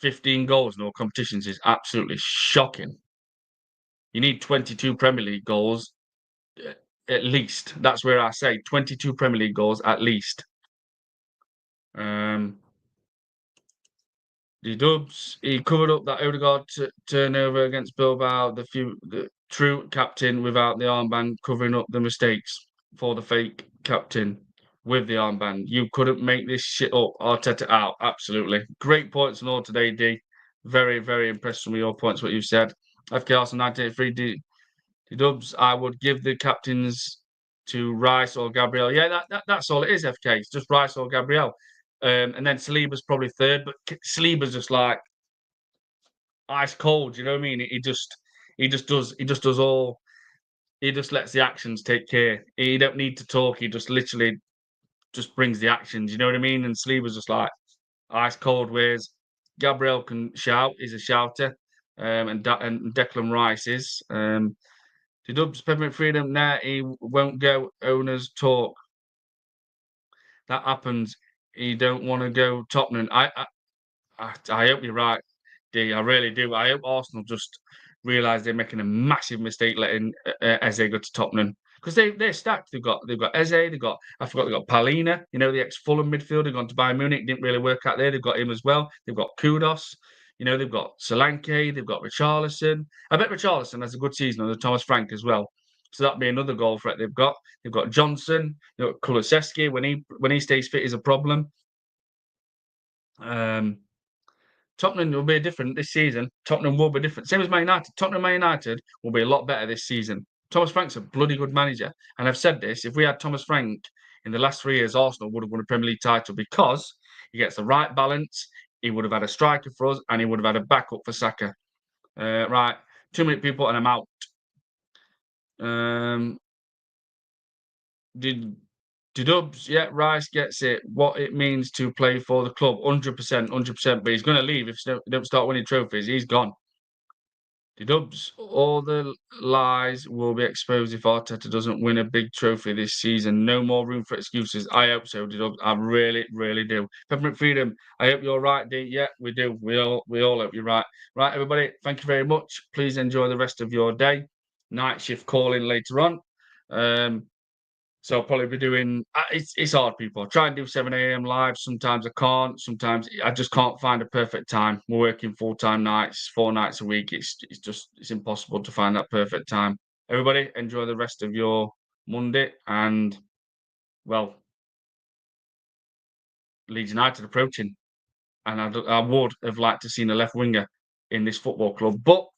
Speaker 1: 15 goals in all competitions is absolutely shocking. You need 22 Premier League goals at least. That's where I say 22 Premier League goals at least. The Dubs, he covered up that Odegaard turnover against Bilbao, the true captain without the armband, covering up the mistakes for the fake captain with the armband. You couldn't make this shit up. Arteta out. Absolutely. Great points and all today, D. Very, very impressed with your points, what you said. FK Arsenal 1983, the Dubs, I would give the captains to Rice or Gabriel. Yeah, that's all it is, FK. It's just Rice or Gabriel. And then Saliba's probably third, but Saliba's just like ice cold. You know what I mean? He just lets the actions take care. He don't need to talk. He just literally just brings the actions. You know what I mean? And Saliba's just like ice cold. Whereas Gabriel can shout. He's a shouter. And Declan Rice is. The Dubs Peppermint Freedom. Nah, he won't go. Owners talk. That happens. He don't want to go Tottenham. I hope you're right, D. I really do. I hope Arsenal just realise they're making a massive mistake letting Eze go to Tottenham because they're stacked. They've got Eze. I forgot they've got Palina. You know, the ex Fulham midfielder gone to Bayern Munich. Didn't really work out there. They've got him as well. They've got Kudos. You know, they've got Solanke. They've got Richarlison. I bet Richarlison has a good season under Thomas Frank as well. So that'd be another goal threat they've got. They've got Johnson. They've got Kulusevski. When he stays fit is a problem. Tottenham will be different this season. Tottenham will be different. Same as Man United. Tottenham Man United will be a lot better this season. Thomas Frank's a bloody good manager. And I've said this, if we had Thomas Frank in the last 3 years, Arsenal would have won a Premier League title because he gets the right balance. He would have had a striker for us and he would have had a backup for Saka. Right. 2-minute people and I'm out. Did Dubs, yeah, Rice gets it. What it means to play for the club, 100%, 100%. But he's going to leave if they don't start winning trophies. He's gone. The Dubs, all the lies will be exposed if Arteta doesn't win a big trophy this season. No more room for excuses. I hope so, the Dubs. I really, really do. Peppermint Freedom, I hope you're right, D. Yeah, we do. We all hope you're right. Right, everybody, thank you very much. Please enjoy the rest of your day. Night shift calling later on. So I'll probably be doing. It's hard, people. I try and do 7 a.m. live. Sometimes I can't. Sometimes I just can't find a perfect time. We're working full-time nights, 4 nights a week. It's impossible to find that perfect time. Everybody, enjoy the rest of your Monday, and well, Leeds United approaching, and I would have liked to seen a left winger in this football club, but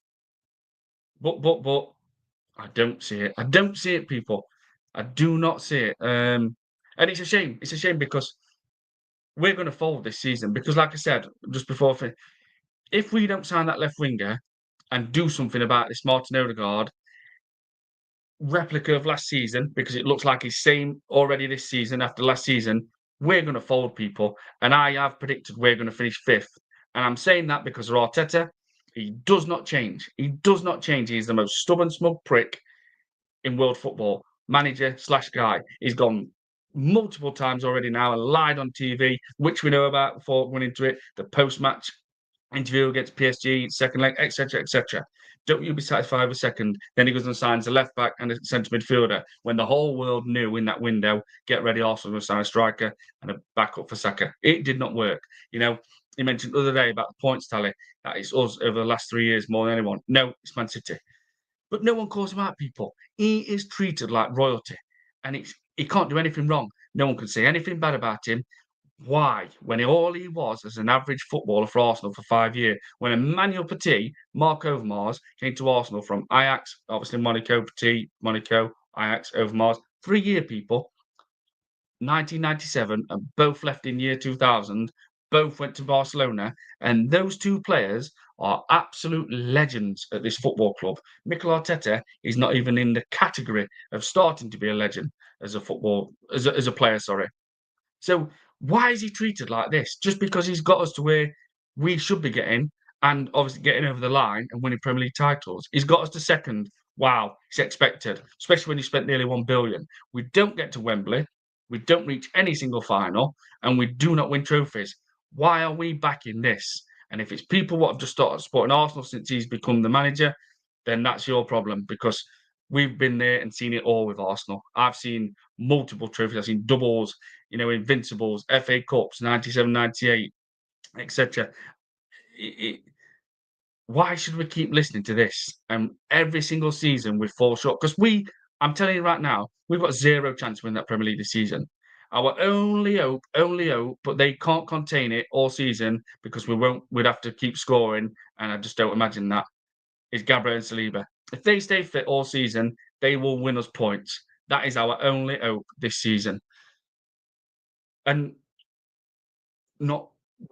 Speaker 1: I don't see it. I don't see it, people. I do not see it. And it's a shame. It's a shame because we're going to fold this season. Because, like I said just before, if we don't sign that left winger and do something about this Martin Odegaard replica of last season, because it looks like he's same already this season after last season,
Speaker 2: we're going to fold, people. And I have predicted we're going to finish 5th. And I'm saying that because of Arteta. He does not change. He does not change. He's the most stubborn, smug prick in world football. Manager / guy. He's gone multiple times already now and lied on TV, which we know about before going into it. The post-match interview against PSG, second leg, etc., etc. Don't you be satisfied with second? Then he goes and signs a left back and a centre midfielder when the whole world knew in that window, get ready, Arsenal will sign a striker and a backup for Saka. It did not work. You know, he mentioned the other day about the points tally, that it's us over the last 3 years more than anyone. No, it's Man City. But no one calls him out, people. He is treated like royalty, and he can't do anything wrong. No one can say anything bad about him. Why? When all he was as an average footballer for Arsenal for 5 years, when Emmanuel Petit, Mark Overmars, came to Arsenal from Ajax, obviously Monaco, Petit, Monaco, Ajax, Overmars, 3 year people, 1997, and both left in year 2000, both went to Barcelona, and those two players are absolute legends at this football club. Mikel Arteta is not even in the category of starting to be a legend as a player, sorry. So why is he treated like this? Just because he's got us to where we should be getting, and obviously getting over the line and winning Premier League titles. He's got us to second. Wow, it's expected, especially when you spent nearly 1 billion. We don't get to Wembley, we don't reach any single final, and we do not win trophies. Why are we back in this? And if it's people what have just started supporting Arsenal since he's become the manager, then that's your problem because we've been there and seen it all with Arsenal. I've seen multiple trophies. I've seen doubles, you know, Invincibles, FA Cups, 97, 98, etc. Why should we keep listening to this? Every single season we fall short because I'm telling you right now, we've got zero chance to win that Premier League this season. Our only hope, but they can't contain it all season because we'd have to keep scoring, and I just don't imagine that, is Gabriel and Saliba. If they stay fit all season, they will win us points. That is our only hope this season. And not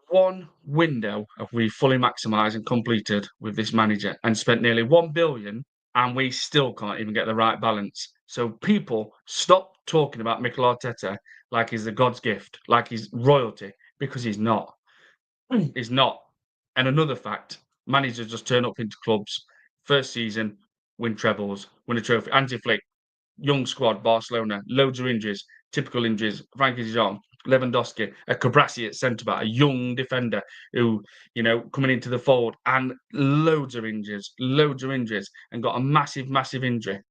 Speaker 2: one window have we fully maximised and completed with this manager and spent nearly 1 billion, and we still can't even get the right balance. So people stop talking about Mikel Arteta like he's the God's gift, like he's royalty, because he's not. He's not. And another fact, managers just turn up into clubs, first season, win trebles, win a trophy. Anti Flick, young squad, Barcelona, loads of injuries, typical injuries. Frankie de Jong, Lewandowski, a Cabrassi at centre back, a young defender who, you know, coming into the fold, and loads of injuries, and got a massive, massive injury.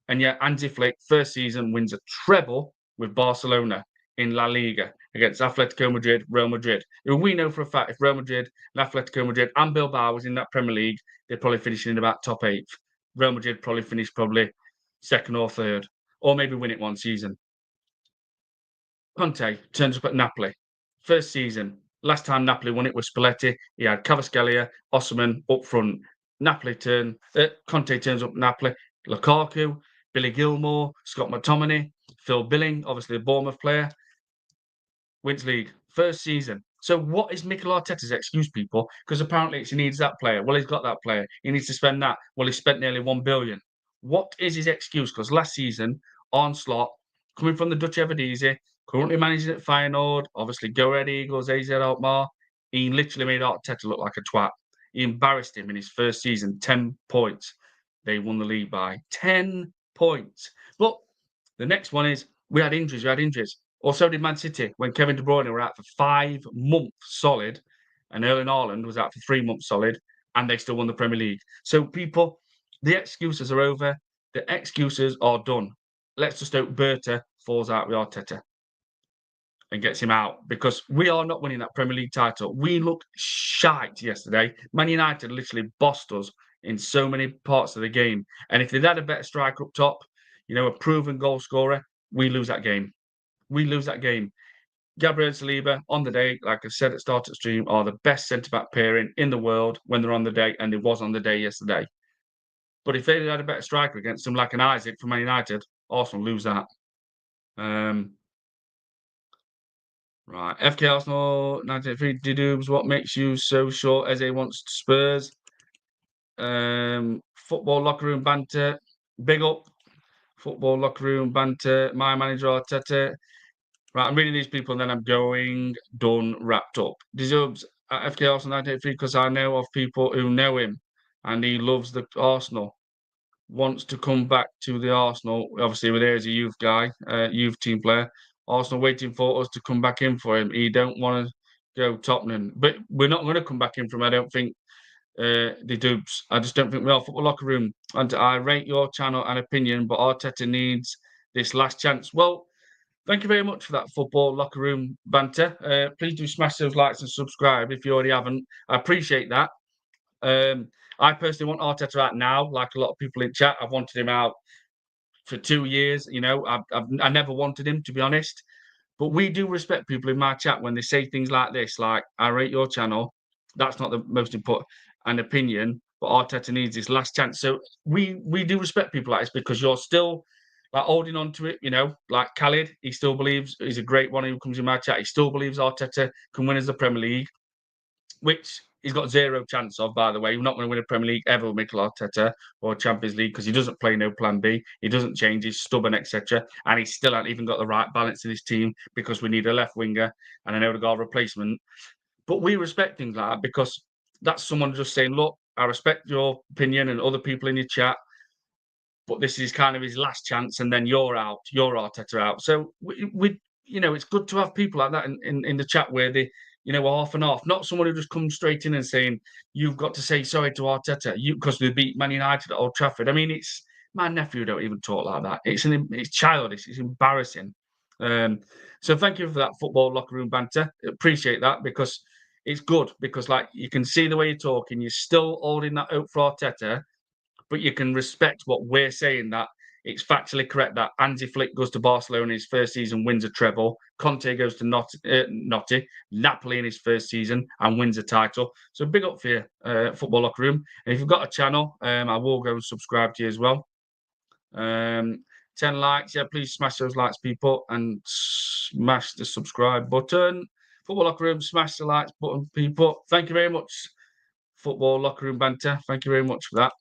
Speaker 2: And yet, Anti Flick, first season, wins a treble with Barcelona in La Liga against Atletico Madrid, Real Madrid. Who we know for a fact, if Real Madrid, Atletico Madrid, and Bilbao was in that Premier League, they'd probably finish in about top 8. Real Madrid probably finish second or third, or maybe win it one season. Conte turns up at Napoli. First season. Last time Napoli won it was Spalletti. He had Cavaschellia, Osimhen up front. Conte turns up at Napoli. Lukaku, Billy Gilmore, Scott McTominay, Phil Billing, obviously a Bournemouth player. Wins league. First season. So what is Mikel Arteta's excuse, people? Because apparently he needs that player. Well, he's got that player. He needs to spend that. Well, he spent nearly 1 billion. What is his excuse? Because last season, Slot, coming from the Dutch Eredivisie, currently managing at Feyenoord, obviously Go Red Eagles, AZ Alkmaar, he literally made Arteta look like a twat. He embarrassed him in his first season, 10 points. They won the league by 10 points. But the next one is we had injuries. Or so did Man City when Kevin De Bruyne were out for 5 months solid, and Erling Haaland was out for 3 months solid, and they still won the Premier League. So people, the excuses are over. The excuses are done. Let's just hope Berta falls out with Arteta and gets him out, because we are not winning that Premier League title. We looked shite yesterday. Man United literally bossed us in so many parts of the game. And if they'd had a better striker up top, you know, a proven goal scorer, we lose that game. Gabriel and Saliba on the day, like I said at the start of the stream, are the best centre-back pairing in the world when they're on the day, and it was on the day yesterday. But if they had a better striker against them, like an Isaac from Man United, Arsenal lose that. Right, FK Arsenal 1983 Didubs. What makes you so sure Eze wants Spurs? Football locker room banter. Big up. Football locker room banter. My manager Arteta. Right, I'm reading these people and then I'm going, done, wrapped up. Deserves at FK Arsenal 1983 because I know of people who know him and he loves the Arsenal. Wants to come back to the Arsenal. Obviously, we're there as a youth guy, youth team player. Arsenal waiting for us to come back in for him. He don't want to go Tottenham, but we're not going to come back in from. I don't think the dupes. I just don't think we are. Football Locker Room. And I rate your channel and opinion, but Arteta needs this last chance. Well, thank you very much for that Football Locker Room banter. Please do smash those likes and subscribe if you already haven't. I appreciate that. I personally want Arteta out now, like a lot of people in chat. I've wanted him out for 2 years. You know, I never wanted him, to be honest. But we do respect people in my chat when they say things like this, like, I rate your channel. That's not the most important an opinion, but Arteta needs his last chance. So we do respect people like this because you're still like holding on to it, you know, like Khalid, he still believes he's a great one who comes in my chat. He still believes Arteta can win as the Premier League, which he's got zero chance of, by the way. We're not going to win a Premier League ever with Mikel Arteta or Champions League because he doesn't play no plan B. He doesn't change, he's stubborn, etc. And he still hasn't even got the right balance in his team because we need a left winger and an Odegaard replacement. But we respect things like that because that's someone just saying, look, I respect your opinion and other people in your chat, but this is kind of his last chance, and then you're out, you're Arteta out. So we you know, it's good to have people like that in the chat where they, you know, are half and half, not someone who just comes straight in and saying, you've got to say sorry to Arteta, you because they beat Man United at Old Trafford. I mean, it's my nephew don't even talk like that. It's childish, it's embarrassing. So thank you for that Football Locker Room banter. Appreciate that because it's good because like you can see the way you're talking, you're still holding that hope for Arteta, but you can respect what we're saying, that it's factually correct that Hansi Flick goes to Barcelona in his first season, wins a treble. Conte goes to Napoli in his first season and wins a title. So big up for you, Football Locker Room. And if you've got a channel, I will go and subscribe to you as well. 10 likes, yeah, please smash those likes, people, and smash the subscribe button. Football Locker Room, smash the likes button, people. Thank you very much, Football Locker Room banter. Thank you very much for that.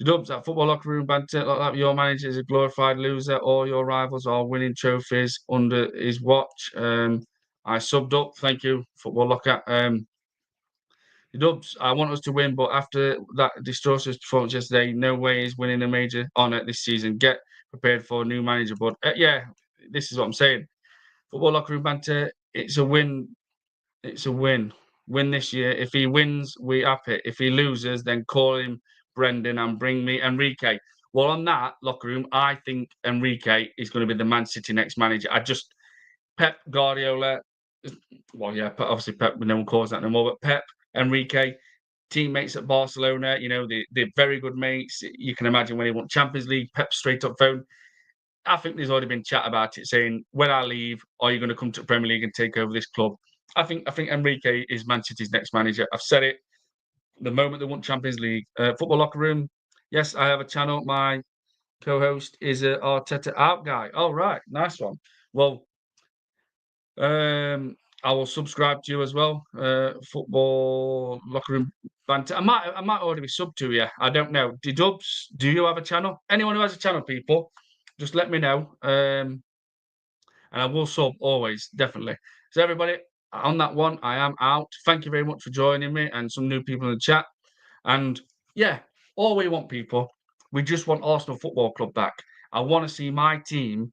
Speaker 2: Dubs, that Football Locker Room banter, like your manager is a glorified loser. All your rivals are winning trophies under his watch. I subbed up. Thank you, Football Locker. Dubs, I want us to win, but after that disastrous performance yesterday, no way he's winning a major honour this season. Get prepared for a new manager, bud. Yeah, this is what I'm saying. Football Locker Room banter, it's a win. It's a win. Win this year. If he wins, we up it. If he loses, then call him Brendan and bring me Enrique. Well, on that locker room, I think Enrique is going to be the Man City next manager. Pep Guardiola. Well, yeah, obviously Pep. No one calls that no more. But Pep, Enrique, teammates at Barcelona. You know, they're very good mates. You can imagine when he won Champions League, Pep straight up phone. I think there's already been chat about it, saying when I leave, are you going to come to the Premier League and take over this club? I think Enrique is Man City's next manager. I've said it the moment they won Champions League. Football Locker Room. Yes, I have a channel. My co-host is a Arteta out guy. Oh, right, nice one. Well, I will subscribe to you as well. Football Locker Room banter. I might already be subbed to you. I don't know. Dubs, do you have a channel? Anyone who has a channel, people, just let me know. And I will sub always, definitely. So everybody, on that one, I am out. Thank you very much for joining me and some new people in the chat. And yeah, all we want, people, we just want Arsenal Football Club back. I want to see my team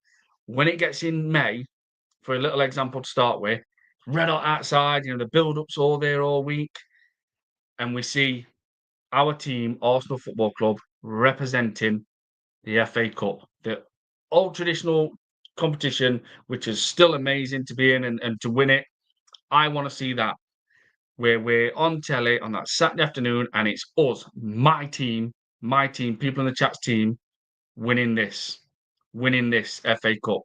Speaker 2: when it gets in May, for a little example to start with, red hot outside, you know, the build-up's all there all week. And we see our team, Arsenal Football Club, representing the FA Cup, the old traditional competition, which is still amazing to be in and to win it. I want to see that where we're on telly on that Saturday afternoon and it's us, my team, people in the chat's team, winning this FA Cup.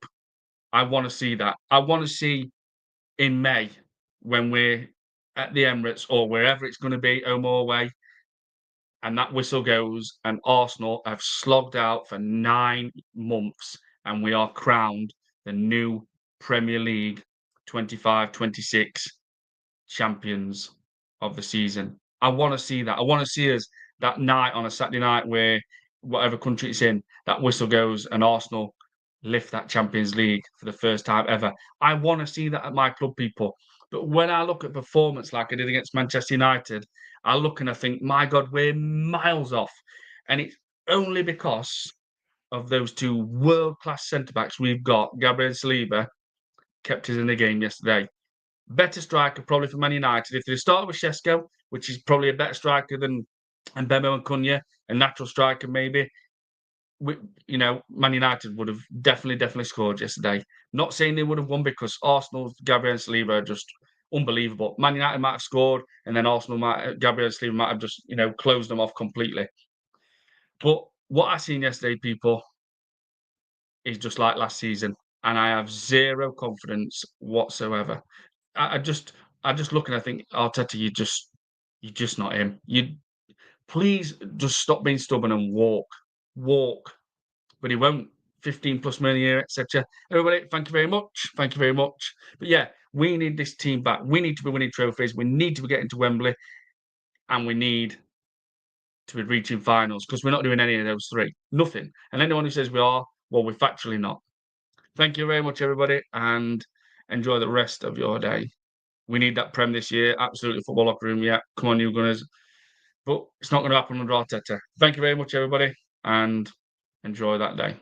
Speaker 2: I want to see that. I want to see in May when we're at the Emirates or wherever it's going to be, home or away, and that whistle goes, and Arsenal have slogged out for 9 months, and we are crowned the new Premier League 25-26 champions of the season. I want to see that. I want to see us that night on a Saturday night where whatever country it's in, that whistle goes and Arsenal lift that Champions League for the first time ever. I want to see that at my club, people. But when I look at performance like I did against Manchester United, I look and I think, my God, we're miles off. And it's only because of those two world-class centre-backs we've got, Gabriel and Saliba, kept us in the game yesterday. Better striker probably for Man United. If they started with Shesko, which is probably a better striker than Mbeumo and Cunha, a natural striker maybe, Man United would have definitely scored yesterday. Not saying they would have won because Arsenal's Gabriel and Saliba are just unbelievable. Man United might have scored, and then Gabriel and Saliba might have just closed them off completely. But what I seen yesterday, people, is just like last season, and I have zero confidence whatsoever. I just look and I think, Arteta, you're just not him. You please just stop being stubborn and walk. But he won't. 15 plus million a year, etc. Everybody, thank you very much. Thank you very much. But yeah, we need this team back. We need to be winning trophies. We need to be getting to Wembley, and we need to be reaching finals because we're not doing any of those three. Nothing. And anyone who says we are, well, we're factually not. Thank you very much, everybody, and enjoy the rest of your day. We need that Prem this year. Absolutely, football locker room. Yeah, come on, you Gunners. But it's not going to happen under Arteta. Thank you very much, everybody, and enjoy that day.